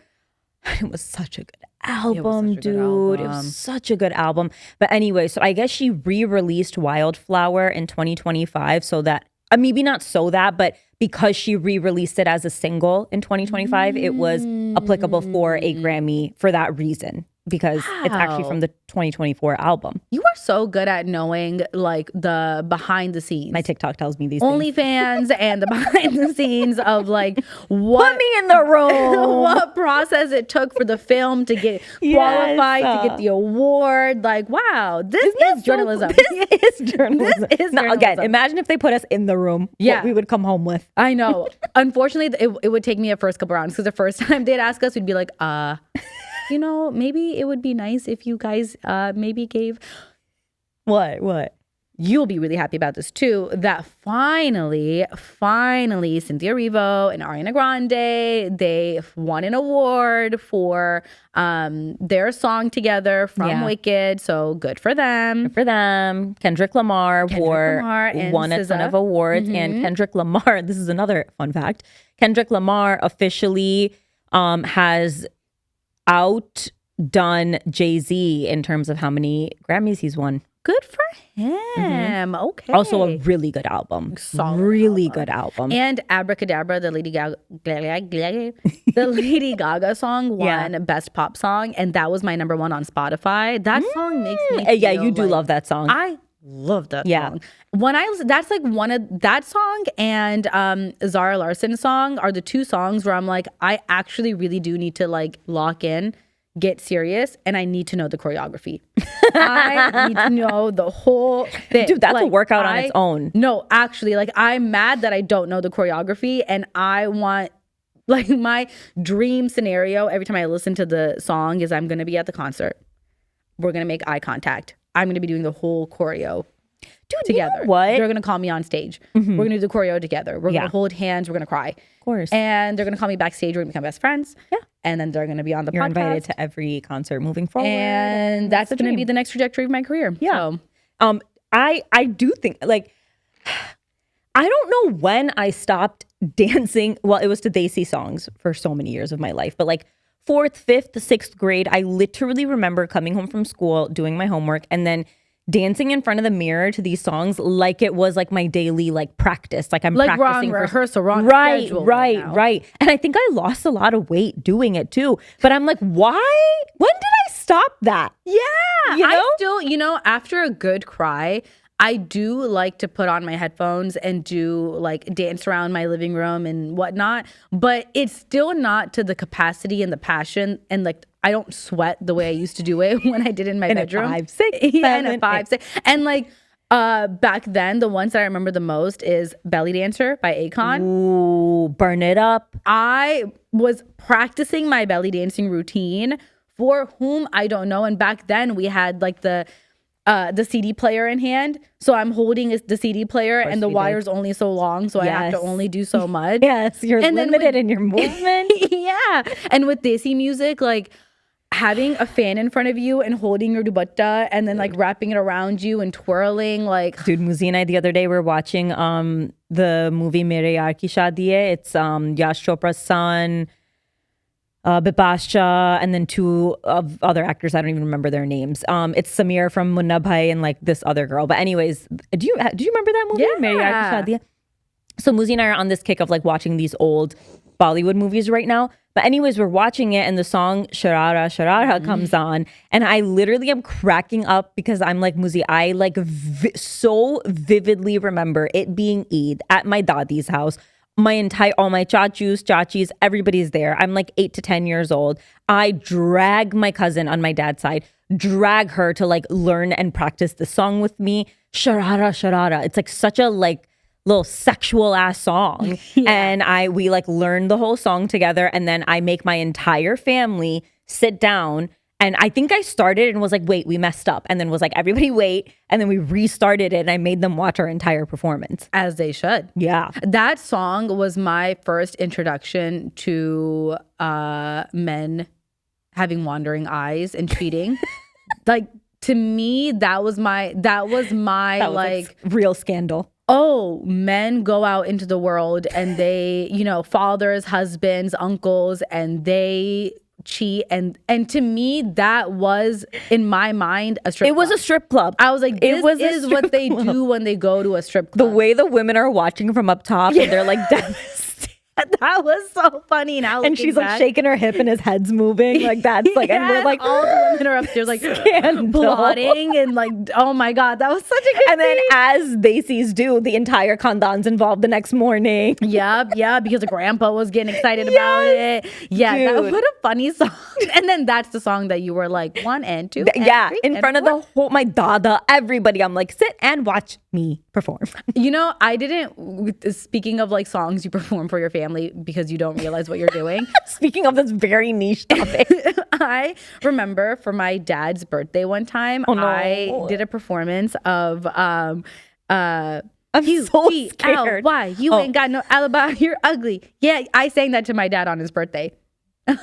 It was such a good album, dude. It was such a good album. But anyway, so I guess she re-released Wildflower in 2025 so that, maybe not so that, but because she re-released it as a single in 2025, it was applicable for a Grammy for that reason. Because it's actually from the 2024 album. You are so good at knowing like the behind the scenes. My TikTok tells me these OnlyFans and the behind the scenes of like what put me in the room. What process it took for the film to get qualified, to get the award. Like, wow, this is journalism. This is journalism. Now, again, imagine if they put us in the room. Yeah, what we would come home with. I know. Unfortunately, it would take me a first couple rounds, because the first time they'd ask us, we'd be like, you know, maybe it would be nice if you guys maybe gave... What? You'll be really happy about this too, that finally, Cynthia Erivo and Ariana Grande, they won an award for their song together from Wicked. So good for them. Good for them. Kendrick Lamar won a ton of awards. And Kendrick Lamar, this is another fun fact, Kendrick Lamar officially has outdone Jay-Z in terms of how many Grammys he's won. Good for him. Okay. Also a really good album. Good album. And Abracadabra, the Lady Gaga song won Best Pop Song, and that was my number 1 on Spotify. That song makes me feel you do love that song. I love that song. When I was, that's like one of that song and Zara Larsson's song are the two songs where I'm like, I actually really do need to like lock in, get serious, and I need to know the choreography. I need to know the whole thing. Dude, that's like, a workout on its own. No, actually, like I'm mad that I don't know the choreography, and I want, like, my dream scenario every time I listen to the song is I'm gonna be at the concert. We're gonna make eye contact. I'm gonna be doing the whole choreo together. You know what? They're gonna call me on stage. We're gonna do the choreo together. We're gonna hold hands. We're gonna cry. Of course. And they're gonna call me backstage. We're gonna become best friends. Yeah. And then they're gonna be on the podcast. You're invited to every concert moving forward. And that's gonna be the next trajectory of my career. Yeah. So. I do think, like, I don't know when I stopped dancing. Well, it was to Desi songs for so many years of my life, but like 4th, 5th, 6th grade, I literally remember coming home from school, doing my homework, and then dancing in front of the mirror to these songs like it was like my daily like practice. Like I'm like practicing wrong rehearsal, wrong schedule. Right. And I think I lost a lot of weight doing it too. But I'm like, why? When did I stop that? Yeah. You know? I still, after a good cry, I do like to put on my headphones and do like dance around my living room and whatnot, but it's still not to the capacity and the passion, and like I don't sweat the way I used to do it when I did in my bedroom. 5, 6, in a 5, 6. And like back then, the ones that I remember the most is Belly Dancer by Akon. Ooh, Burn It Up. I was practicing my belly dancing routine for whom I don't know, and back then we had like the CD player in hand. So I'm holding the CD player and the wire's only so long. So I have to only do so much. Yes, you're limited in your movement. Yeah. And with Desi music, like having a fan in front of you and holding your dupatta and then like wrapping it around you and twirling, like, dude, Muzi and I the other day were watching the movie Mere Yaar Ki Shaadi Hai. It's Yash Chopra's son, Bipasha, and then two of other actors. I don't even remember their names. It's Samir from Munna Bhai and like this other girl. But anyways, do you remember that movie? Yeah. Mere Yaar Ki Shaadi Hai? So Muzi and I are on this kick of like watching these old Bollywood movies right now. But anyways, we're watching it and the song Sharara Sharara comes on and I literally am cracking up because I'm like, Muzi, I like so vividly remember it being Eid at my dadi's house. All my chachus, chachis, everybody's there. I'm like 8 to 10 years old. I drag my cousin on my dad's side, drag her to like learn and practice the song with me. Sharara Sharara. It's like such a like little sexual ass song. And we like learned the whole song together and then I make my entire family sit down and I think I started and was like, wait, we messed up. And then was like, everybody wait. And then we restarted it and I made them watch our entire performance. as they should. Yeah. That song was my first introduction to men having wandering eyes and cheating. Like, to me, that was my That was like real scandal. oh, men go out into the world and they, you know, fathers, husbands, uncles, and they cheat. And to me, that was, in my mind, a strip club. It was a strip club. I was like, this is what they do when they go to a strip club. The way the women are watching from up top and they're like devastated. That was so funny. Now And she's like shaking her hip and his head's moving. Like that's like, and we're like, all the women are upstairs like scandal. plotting and like, oh my God, that was such a good And then scene. as Desis do, the entire Khandan's involved the next morning. Yeah, because the grandpa was getting excited about it. Yeah, Dude. what a funny song. And then that's the song that you were like 1 and 2 and Yeah, 3 in and front of 4. the whole, my dada, everybody. I'm like, sit and watch me perform. You know, I didn't, speaking of like songs you perform for your family because you don't realize what you're doing. Speaking of this very niche topic. I remember for my dad's birthday one time, Oh, no. I did a performance of I'm so scared. Why? You ain't got no alibi. You're ugly. Yeah, I sang that to my dad on his birthday. And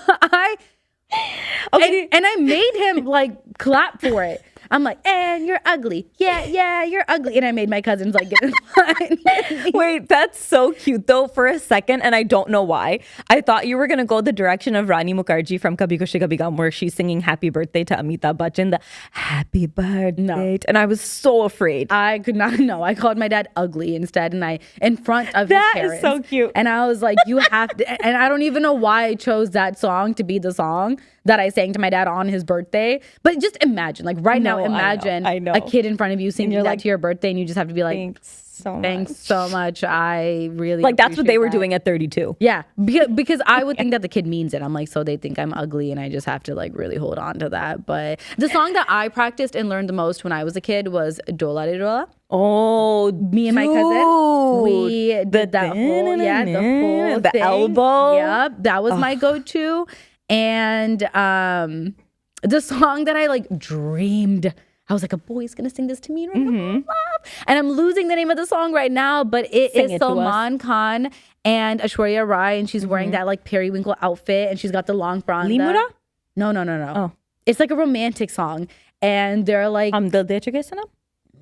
I made him like clap for it. I'm like, and you're ugly. Yeah, you're ugly. And I made my cousins like get in line. Wait, that's so cute though for a second. And I don't know why. I thought you were going to go the direction of Rani Mukherjee from Kabhi Khushi Kabhi Gham where she's singing happy birthday to Amitabh Bachchan. The happy birthday. No. And I was so afraid. I could not know. I called my dad ugly instead, and I in front of his That parents. is so cute. And I was like, you have to. And I don't even know why I chose that song to be the song that I sang to my dad on his birthday. But just imagine, like right now, No, imagine I know. a kid in front of you singing you're that like, to your birthday, and you just have to be like, Thanks so much. I really Like that's what they were appreciate that." doing at 32. Yeah, because I would think that the kid means it. I'm like, so they think I'm ugly, and I just have to like really hold on to that. But the song that I practiced and learned the most when I was a kid was Dola de Dola. Oh, Me and my cousin, we did that whole, the whole thing. elbow. Yep, that was my go-to. And the song that I like dreamed, I was like, a boy's gonna sing this to me, and I'm losing the name of the song right now, but it Sing is it to us. Salman Khan and Aishwarya Rai, and she's wearing that like periwinkle outfit, and she's got the long branda. Limura? No. Oh. It's like a romantic song, and they're like, Dil De Chuke Sanam?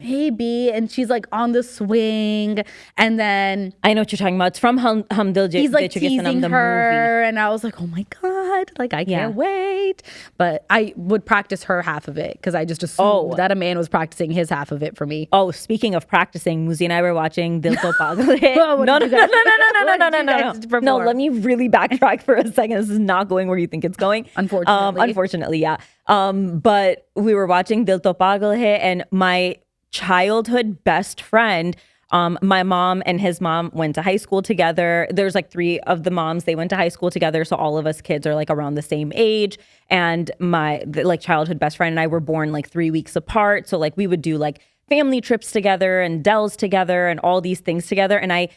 maybe, and she's like on the swing, and then I know what you're talking about. It's from Hum Dil De he's like Chuke teasing Sanam, the her, and I was like, oh my God, like I Yeah. can't wait. But I would practice her half of it because I just assumed that a man was practicing his half of it for me. Oh, speaking of practicing, Muzi and I were watching Dil To Pagal Hai. Well, what No, did no, you no, guys- no, what did you no, guys no. perform? No, let me really backtrack for a second. This is not going where you think it's going. Unfortunately. Unfortunately, yeah. But we were watching Dil To Pagal Hai, and my childhood best friend, my mom and his mom went to high school together. There's like 3 of the moms, they went to high school together, so all of us kids are like around the same age. And my like childhood best friend and I were born like 3 weeks apart, so like we would do like family trips together and Dells together and all these things together. And I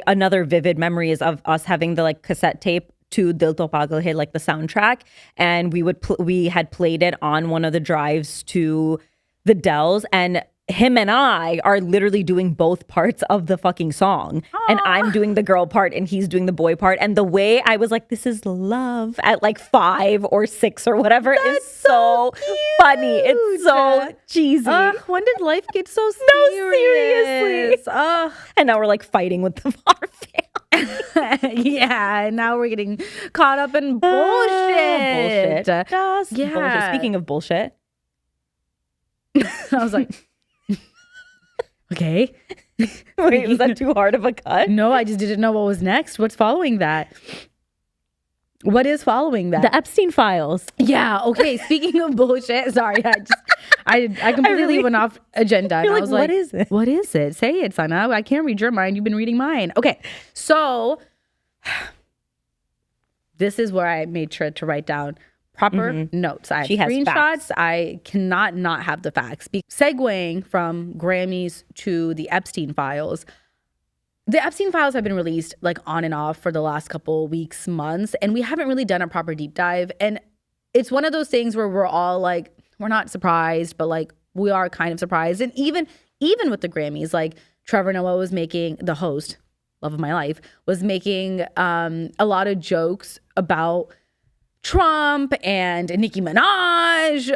another vivid memory is of us having the like cassette tape to Dil To Pagal Hai, like the soundtrack, and we had played it on one of the drives to the Dells, and him and I are literally doing both parts of the fucking song. And I'm doing the girl part and he's doing the boy part. And the way I was like, this is love at like 5 or 6 or whatever is so funny. It's so cheesy. When did life get so serious? No, seriously. And now we're like fighting with our family. Yeah, and now we're getting caught up in bullshit. Just bullshit. Speaking of bullshit. I was like, okay. Wait, was that too hard of a cut? No, I just didn't know what was next. What's following that? What is following that? The Epstein files. Yeah. Okay. Speaking of bullshit, sorry, I completely went off agenda. And I was like, what is it? What is it? Say it, Sana. I can't read your mind. You've been reading mine. Okay. So this is where I made sure to write down proper notes. I have screenshots. Facts. I cannot not have the facts. Segueing from Grammys to the Epstein files. The Epstein files have been released like on and off for the last couple weeks, months, and we haven't really done a proper deep dive. And it's one of those things where we're all like, we're not surprised, but like we are kind of surprised. And even with the Grammys, like Trevor Noah was making, the host, love of my life, was making a lot of jokes about Trump and Nicki Minaj,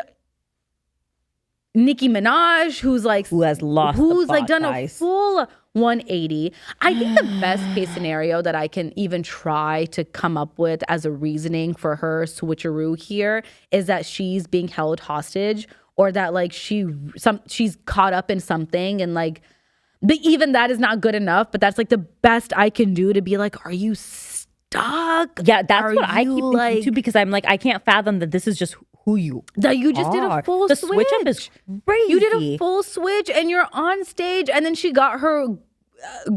who has done a full 180. I think the best case scenario that I can even try to come up with as a reasoning for her switcheroo here is that she's being held hostage, or that like she's caught up in something, and like, but even that is not good enough. But that's like the best I can do to be like, are you stuck? Yeah, that's what I keep thinking too, because I'm like, I can't fathom that this is just who you that you just did a full switch. The switch up is crazy. You did a full switch and you're on stage, and then she got her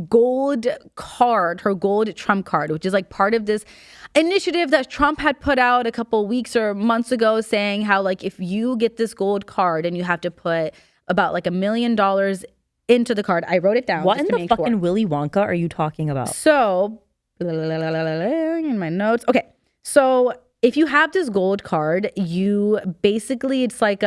gold card, her gold Trump card, which is like part of this initiative that Trump had put out a couple weeks or months ago, saying how like if you get this gold card and you have to put about like $1 million into the card. I wrote it down. What in the fucking Willy Wonka are you talking about? So in my notes. Okay. So if you have this gold card, you basically, it's like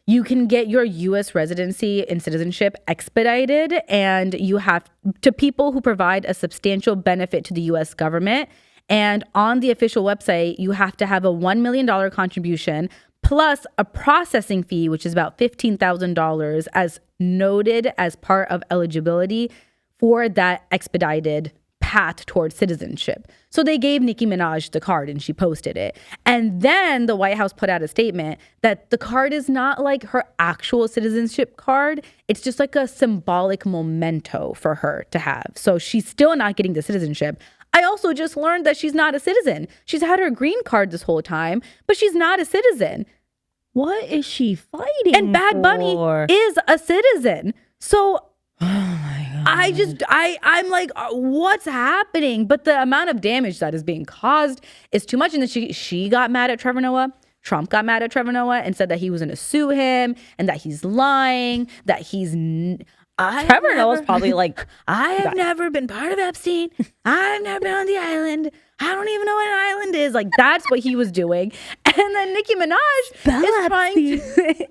you can get your U.S. residency and citizenship expedited, and you have to people who provide a substantial benefit to the U.S. government. And on the official website, you have to have a $1 million contribution plus a processing fee, which is about $15,000, as noted as part of eligibility for that expedited path towards citizenship. So they gave Nicki Minaj the card and she posted it. And then the White House put out a statement that the card is not like her actual citizenship card. It's just like a symbolic memento for her to have. So she's still not getting the citizenship. I also just learned that she's not a citizen. She's had her green card this whole time, but she's not a citizen. What is she fighting And Bad Bunny is a citizen. So oh my God. I'm like, what's happening? But the amount of damage that is being caused is too much. And then she got mad at Trevor Noah. Trump got mad at Trevor Noah and said that he was going to sue him and that he's lying, that he's... Trevor Noah's probably like, I have never been part of Epstein. I've never been on the island. I don't even know what an island is. Like, that's what he was doing. And then Nicki Minaj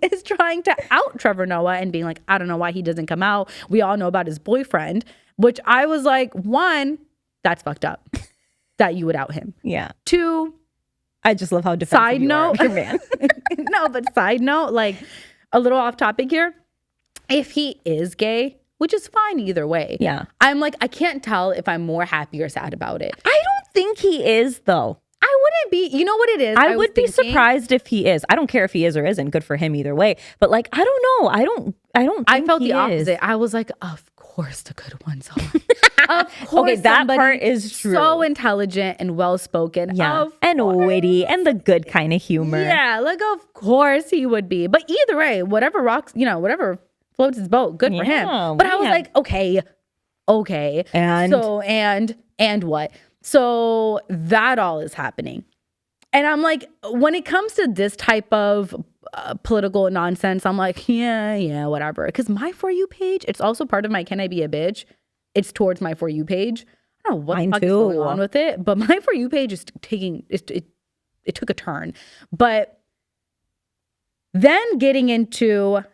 is trying to out Trevor Noah and being like, I don't know why he doesn't come out. We all know about his boyfriend, which I was like, 1, that's fucked up that you would out him. Yeah. 2, I just love how defensive side note, you are, man. No, but side note, like a little off topic here. If he is gay, which is fine either way. Yeah. I'm like, I can't tell if I'm more happy or sad about it. I don't think he is, though. I wouldn't be, you know what it is? I would be surprised if he is. I don't care if he is or isn't. Good for him either way. But like, I don't know. I don't think I felt the is. opposite. I was like, of course the good ones are. Of course. Okay, that part is true. So intelligent and well-spoken. Yeah. And witty and the good kind of humor. Yeah, like of course he would be. But either way, whatever rocks, whatever floats his boat, good for him. But I was like, okay. And so and what? So that all is happening. And I'm like, when it comes to this type of political nonsense, I'm like, yeah, whatever. Because my For You page, it's also part of my Can I Be a Bitch? It's towards my For You page. I don't know what the fuck is going on with it, but my For You page is taking, it took a turn. But then getting into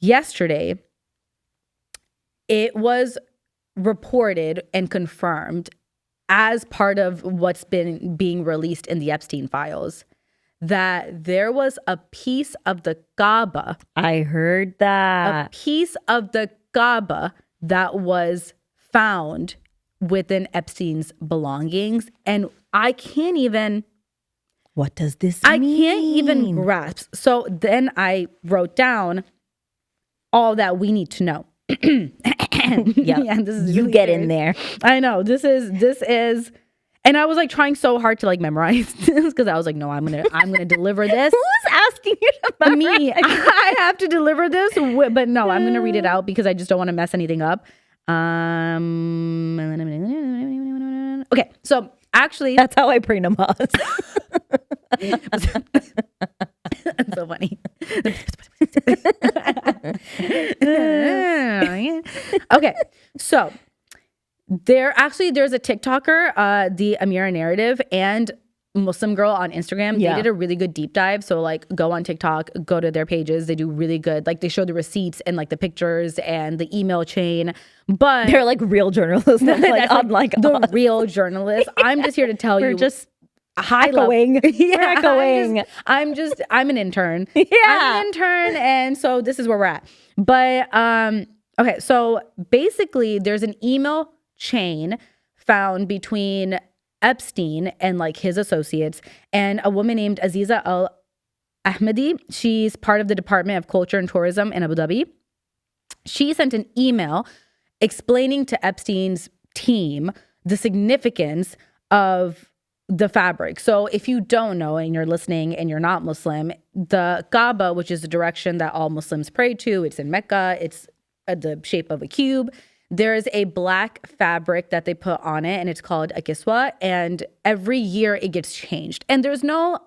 yesterday, it was reported and confirmed as part of what's been being released in the Epstein files that there was a piece of the Kaaba. I heard that. A piece of the Kaaba that was found within Epstein's belongings. And I can't even... What does this I mean? can't even grasp. So then I wrote down all that we need to know. Yeah, this is you really get serious. in there. I know this is, and I was like trying so hard to like memorize this because I was like, no, I'm gonna deliver this. Who's asking you to memorize? Me, I have to deliver this, but no, I'm gonna read it out because I just don't want to mess anything up. Okay, so actually, That's how I pray namaz. that's so funny. Okay, so there's a TikToker, the Amira Narrative, and Muslim Girl on Instagram. Yeah. They did a really good deep dive. So like go on TikTok, go to their pages. They do really good. Like they show the receipts and like the pictures and the email chain. But They're like real journalists, like unlike the us. real journalists. I'm just here to tell We're you. just High echoing. level. Yeah, We're echoing. I'm an intern. Yeah. I'm an intern, and so this is where we're at. But okay, so basically there's an email chain found between Epstein and like his associates and a woman named Aziza Al Ahmadi. She's part of the Department of Culture and Tourism in Abu Dhabi. She sent an email explaining to Epstein's team the significance of the fabric. So if you don't know and you're listening and you're not Muslim, the Kaaba, which is the direction that all Muslims pray to, it's in Mecca, it's the shape of a cube. There's a black fabric that they put on it and it's called a kiswa, and every year it gets changed. And I don't want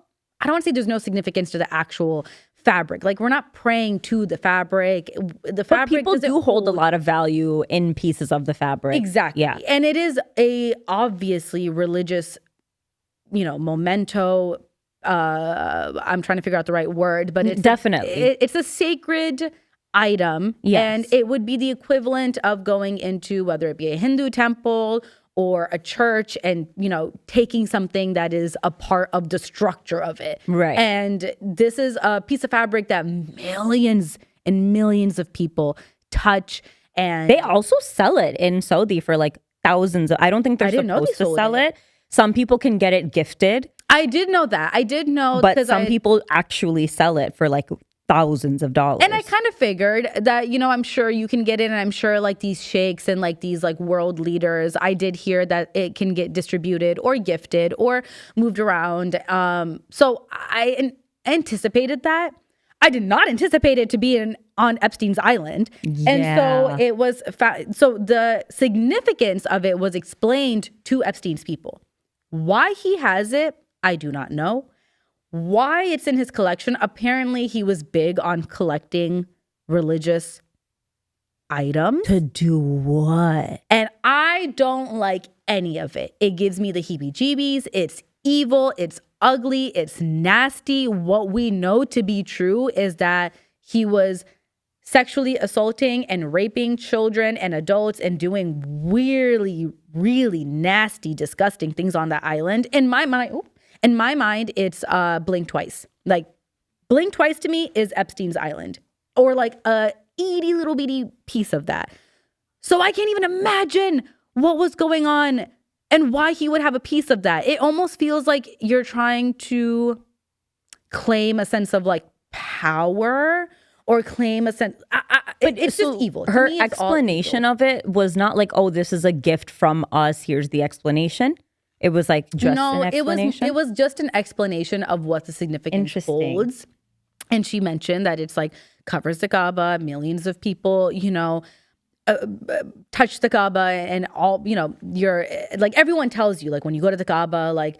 to say there's no significance to the actual fabric. Like we're not praying to the fabric. The fabric, but people do hold a lot of value in pieces of the fabric. Exactly. Yeah. And it is a obviously religious, memento. I'm trying to figure out the right word, but it's definitely it's a sacred item. Yes. And it would be the equivalent of going into whether it be a Hindu temple or a church and, taking something that is a part of the structure of it. Right. And this is a piece of fabric that millions and millions of people touch. And they also sell it in Saudi for like thousands. I don't think they're supposed to sell it. Some people can get it gifted. I did know that. I did know. But some people actually sell it for like thousands of dollars. And I kind of figured that, I'm sure you can get it. And I'm sure like these sheikhs and like these like world leaders, I did hear that it can get distributed or gifted or moved around. So I anticipated that. I did not anticipate it to be on Epstein's island. Yeah. And so it was, so the significance of it was explained to Epstein's people. Why he has it, I do not know. Why it's in his collection, apparently he was big on collecting religious items. To do what? And I don't like any of it. It gives me the heebie-jeebies. It's evil. It's ugly. It's nasty. What we know to be true is that he was sexually assaulting and raping children and adults and doing really, really nasty, disgusting things on that island. In my mind, it's Blink Twice. Like Blink Twice to me is Epstein's island, or like a itty little bitty piece of that. So I can't even imagine what was going on and why he would have a piece of that. It almost feels like you're trying to claim a sense of like power or claim a sense. But it's just evil. To Her me, it's explanation of it was not like, oh, this is a gift from us. Here's the explanation. It was like just an explanation. It was just an explanation of what the significance holds. And she mentioned that it's like covers the Kaaba, millions of people, touch the Kaaba, and all, you're like, everyone tells you, like when you go to the Kaaba, like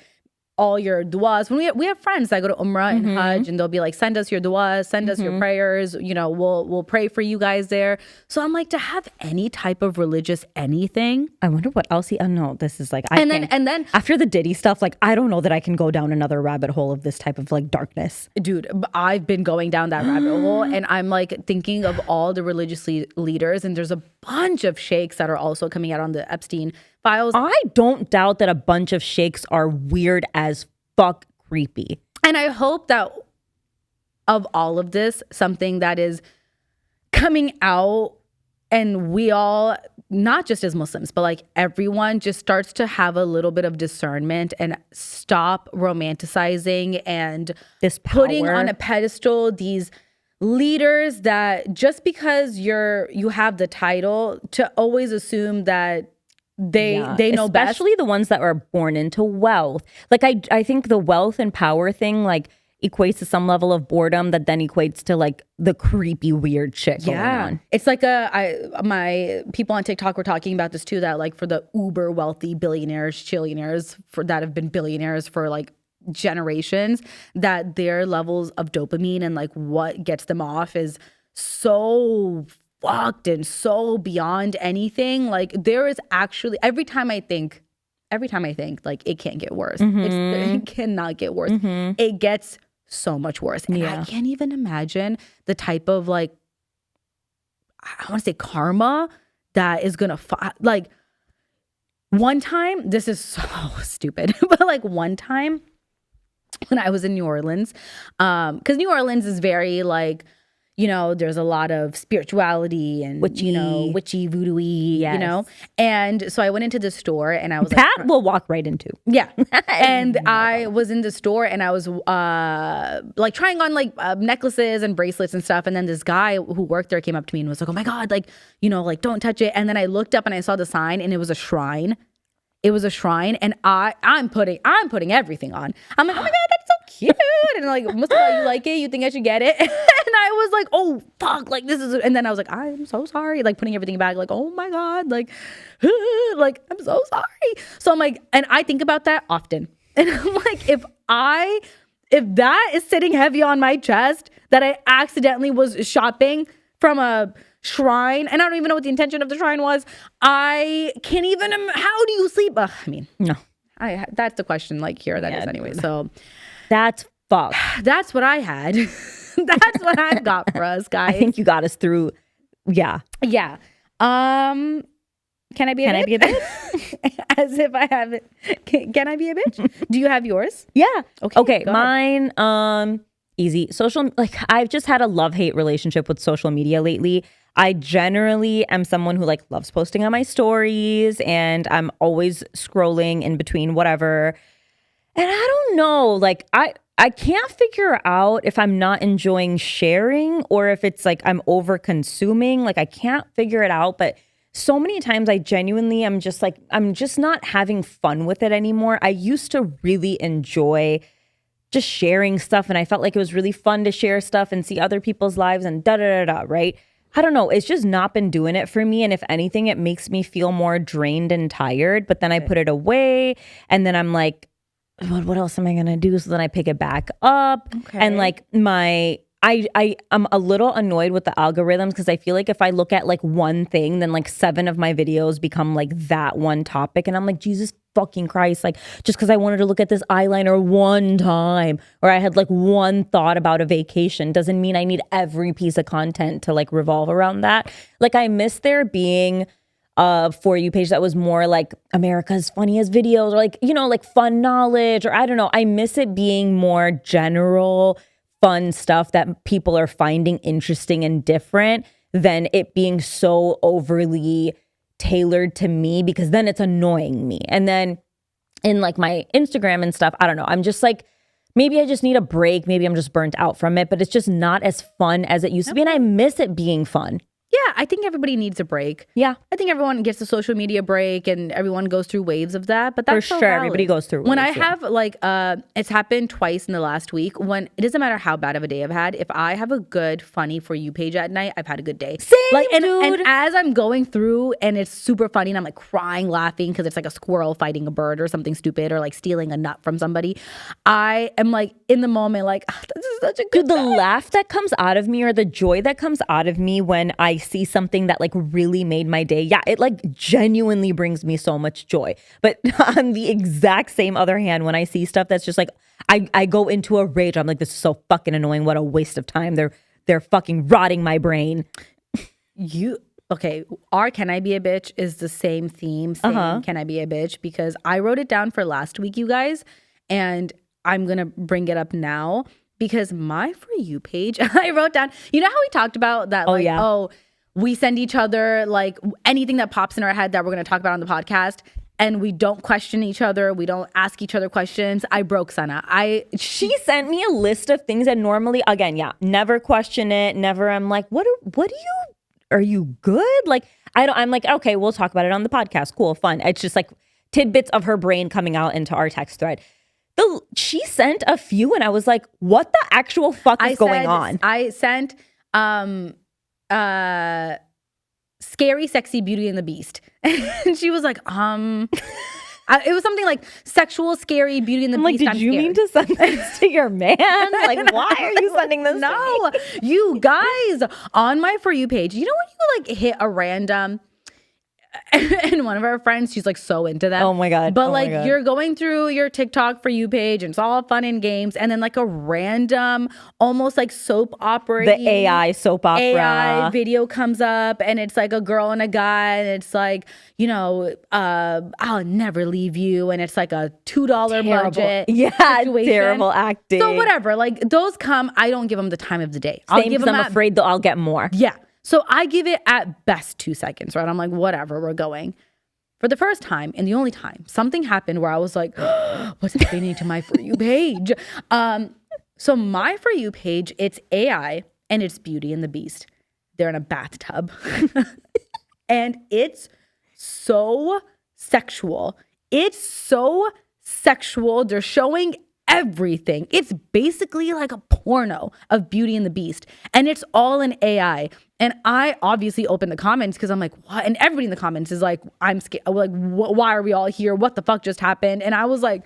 all your duas. When we have friends that go to Umrah and Hajj, and they'll be like, send us your duas, send us your prayers. You know, we'll pray for you guys there. So I'm like, to have any type of religious anything. I wonder what else he. Oh no, this is like. And then after the Diddy stuff, like I don't know that I can go down another rabbit hole of this type of like darkness. Dude, I've been going down that rabbit hole, and I'm like thinking of all the religious leaders, and there's a bunch of sheikhs that are also coming out on the Epstein files. I don't doubt that a bunch of sheikhs are weird as fuck creepy. And I hope that of all of this, something that is coming out, and we all, not just as Muslims, but like everyone just starts to have a little bit of discernment and stop romanticizing and this power. Putting on a pedestal these leaders that just because you have the title to always assume that they know best. Especially the ones that were born into wealth. Like I think the wealth and power thing like equates to some level of boredom that then equates to like the creepy weird shit going on. It's like my people on TikTok were talking about this too, that like for the uber wealthy billionaires, trillionaires that have been billionaires for like generations, that their levels of dopamine and like what gets them off is so fucked and so beyond anything. Like there is actually every time I think like it can't get worse. It cannot get worse. It gets so much worse. And I can't even imagine the type of like, I want to say karma that is going to like one time, this is so stupid, but like one time when I was in New Orleans, because New Orleans is very like, you know, there's a lot of spirituality and, witchy, you know, witchy, voodoo-y, you know? And so I went into the store and I was that like... we'll walk right into. Yeah. And I was in the store and I was like trying on like necklaces and bracelets and stuff. And then this guy who worked there came up to me and was like, oh my God, like, you know, like don't touch it. And then I looked up and I saw the sign and it was a shrine. It was a shrine, and I'm putting everything on. I'm like, oh my God, that's so cute. And like, Mustafa, you like it? You think I should get it? And I was like, oh fuck, like this is. And then I was like, I'm so sorry, like putting everything back, like, oh my God, like, like I'm so sorry. So I'm like, and I think about that often, and I'm like, if that is sitting heavy on my chest, that I accidentally was shopping from a shrine, and I don't even know what the intention of the shrine was. I can't even. How do you sleep? I mean, no. That's the question. Like here, that is anyway. So that's fucked. That's what I had. That's what I've got for us, guys. I think you got us through. Yeah. Yeah. Can I be a bitch? As if I have it. Can I be a bitch? Do you have yours? Yeah. Okay. Mine. Easy. Like I've just had a love-hate relationship with social media lately. I generally am someone who like loves posting on my stories, and I'm always scrolling in between whatever. And I don't know, like I can't figure out if I'm not enjoying sharing or if it's like I'm over consuming. Like I can't figure it out, but so many times I genuinely am just like, I'm just not having fun with it anymore. I used to really enjoy just sharing stuff, and I felt like it was really fun to share stuff and see other people's lives and right? I don't know. It's just not been doing it for me. And if anything, it makes me feel more drained and tired. But then I put it away, and then I'm like, what else am I going to do? So then I pick it back up. Okay. And like I'm a little annoyed with the algorithms, because I feel like if I look at like one thing, then like 7 of my videos become like that one topic. And I'm like, Jesus fucking Christ, like just because I wanted to look at this eyeliner one time, or I had like one thought about a vacation, doesn't mean I need every piece of content to like revolve around that. Like I miss there being a For You page that was more like America's funniest videos, or like, you know, like fun knowledge, or I don't know. I miss it being more general fun stuff that people are finding interesting and different than it being so overly tailored to me, because then it's annoying me. And then in like my Instagram and stuff, I don't know, I'm just like, maybe I just need a break. Maybe I'm just burnt out from it, but it's just not as fun as it used to be. And I miss it being fun. Yeah, I think everybody needs a break. Yeah. I think everyone gets a social media break and everyone goes through waves of that. But that's For sure. Everybody goes through waves. When I have like, it's happened twice in the last week. When it doesn't matter how bad of a day I've had, if I have a good, funny For You page at night, I've had a good day. Same, and, dude. And as I'm going through and it's super funny and I'm like crying, laughing because it's like a squirrel fighting a bird or something stupid or like stealing a nut from somebody, I am like in the moment like, oh, this is such a good Dude, the laugh that comes out of me or the joy that comes out of me when I see something that like really made my day. Yeah, it like genuinely brings me so much joy. But on the exact same other hand, when I see stuff that's just like, I go into a rage. I'm like, this is so fucking annoying. What a waste of time. They're fucking rotting my brain. Okay, our Can I Be a Bitch is the same theme. Can I Be a Bitch? Because I wrote it down for last week, you guys, and I'm going to bring it up now because my For You page, I wrote down, you know how we talked about that, we send each other like anything that pops in our head that we're going to talk about on the podcast, and we don't question each other. We don't ask each other questions. I broke Sana. She sent me a list of things that normally, again, never question it. Never. I'm like, are you good? Like, I'm like, okay, we'll talk about it on the podcast. Cool, fun. It's just like tidbits of her brain coming out into our text thread. She sent a few and I was like, what the actual fuck is going on? I sent Scary, Sexy, Beauty and the Beast. And she was like, it was something like sexual, scary, Beauty and the Beast. Like, did you mean to send this to your man? Like, why are you sending this to me? You guys, on my For You page, you know when you like hit a random... And one of our friends, she's like so into that. Oh my God. But you're going through your TikTok For You page and it's all fun and games. And then like a random, almost like soap opera. The AI soap opera. AI video comes up and it's like a girl and a guy. And it's like, I'll never leave you. And it's like a $2 budget. Yeah, situation. terrible acting. So whatever, like those come, I don't give them the time of the day. Same, because I'm afraid that I'll get more. Yeah. So I give it at best 2 seconds, right? I'm like, whatever, we're going. For the first time and the only time, something happened where I was like, what's happening to my For You page? So my For You page, it's AI and it's Beauty and the Beast. They're in a bathtub. And it's so sexual. It's so sexual. They're showing everything. It's basically like a porno of Beauty and the Beast. And it's all in AI. And I obviously opened the comments because I'm like, what? And everybody in the comments is like, I'm scared. Like, why are we all here? What the fuck just happened? And I was like,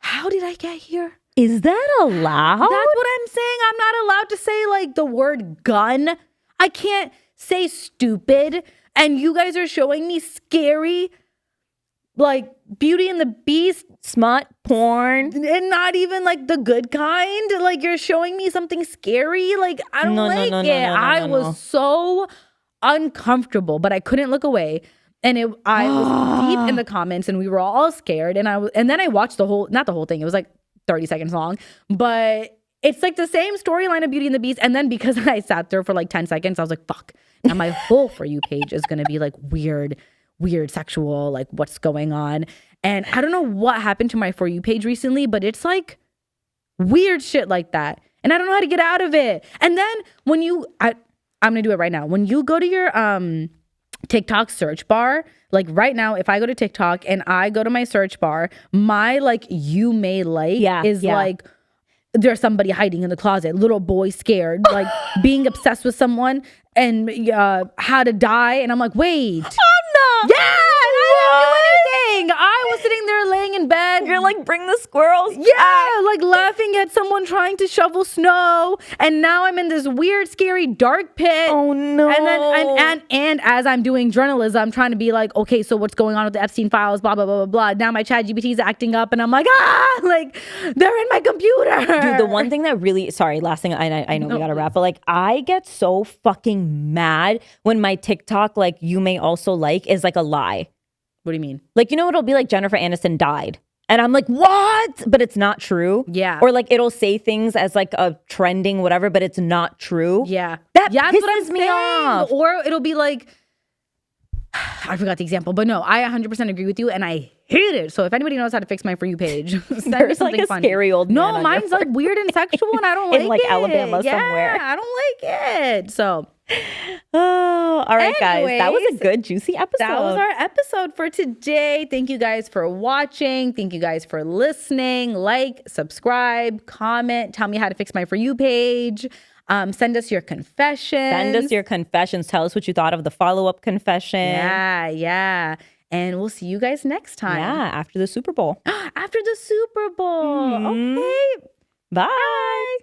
how did I get here? Is that allowed? That's what I'm saying. I'm not allowed to say like the word gun. I can't say stupid. And you guys are showing me scary, like Beauty and the Beast, smut porn, and not even like the good kind. Like you're showing me something scary. Like I don't like it. I was so uncomfortable, but I couldn't look away. And I was deep in the comments, and we were all scared. And then I watched not the whole thing. It was like 30 seconds long, but it's like the same storyline of Beauty and the Beast. And then because I sat there for like 10 seconds, I was like, fuck. Now my whole For You page is gonna be like weird sexual, like what's going on. And I don't know what happened to my For You page recently, but it's like weird shit like that. And I don't know how to get out of it. And then when I'm gonna do it right now. When you go to your TikTok search bar, like right now, if I go to TikTok and I go to my search bar, my like you may like is like there's somebody hiding in the closet, little boy scared, like being obsessed with someone and how to die. And I'm like, wait. Amna! Yeah! And I didn't do anything. I was sitting there laying in bed. You're like, bring the squirrels. Yeah, like laughing at someone trying to shovel snow. And now I'm in this weird, scary, dark pit. Oh no. And then and as I'm doing journalism, I'm trying to be like, okay, so what's going on with the Epstein files, blah, blah, blah, blah, blah. Now my ChatGPT is acting up and I'm like, like they're in my computer. Dude, the one thing that really, sorry, last thing, I know we gotta wrap, but like I get so fucking mad when my TikTok, like you may also like, is like a lie. What do you mean? Like, it'll be like Jennifer Aniston died. And I'm like, what? But it's not true. Yeah. Or like it'll say things as like a trending whatever, but it's not true. Yeah. That that's pisses what I'm me saying. off. Or it'll be like, I forgot the example, but no, I 100% agree with you and I hate it. So if anybody knows how to fix my For You page, send me something like a funny. scary old man No, mine's like weird and sexual and I don't like it. In like Alabama somewhere. I don't like it. So Oh, all right, guys. That was a Anyways, good, juicy episode. That was our episode for today. Thank you guys for watching. Thank you guys for listening. Like, subscribe, comment, tell me how to fix my For You page. Send us your confessions. Send us your confessions. Tell us what you thought of the follow-up confession. Yeah. And we'll see you guys next time. Yeah, after the Super Bowl. After the Super Bowl. Mhm. Okay. Bye.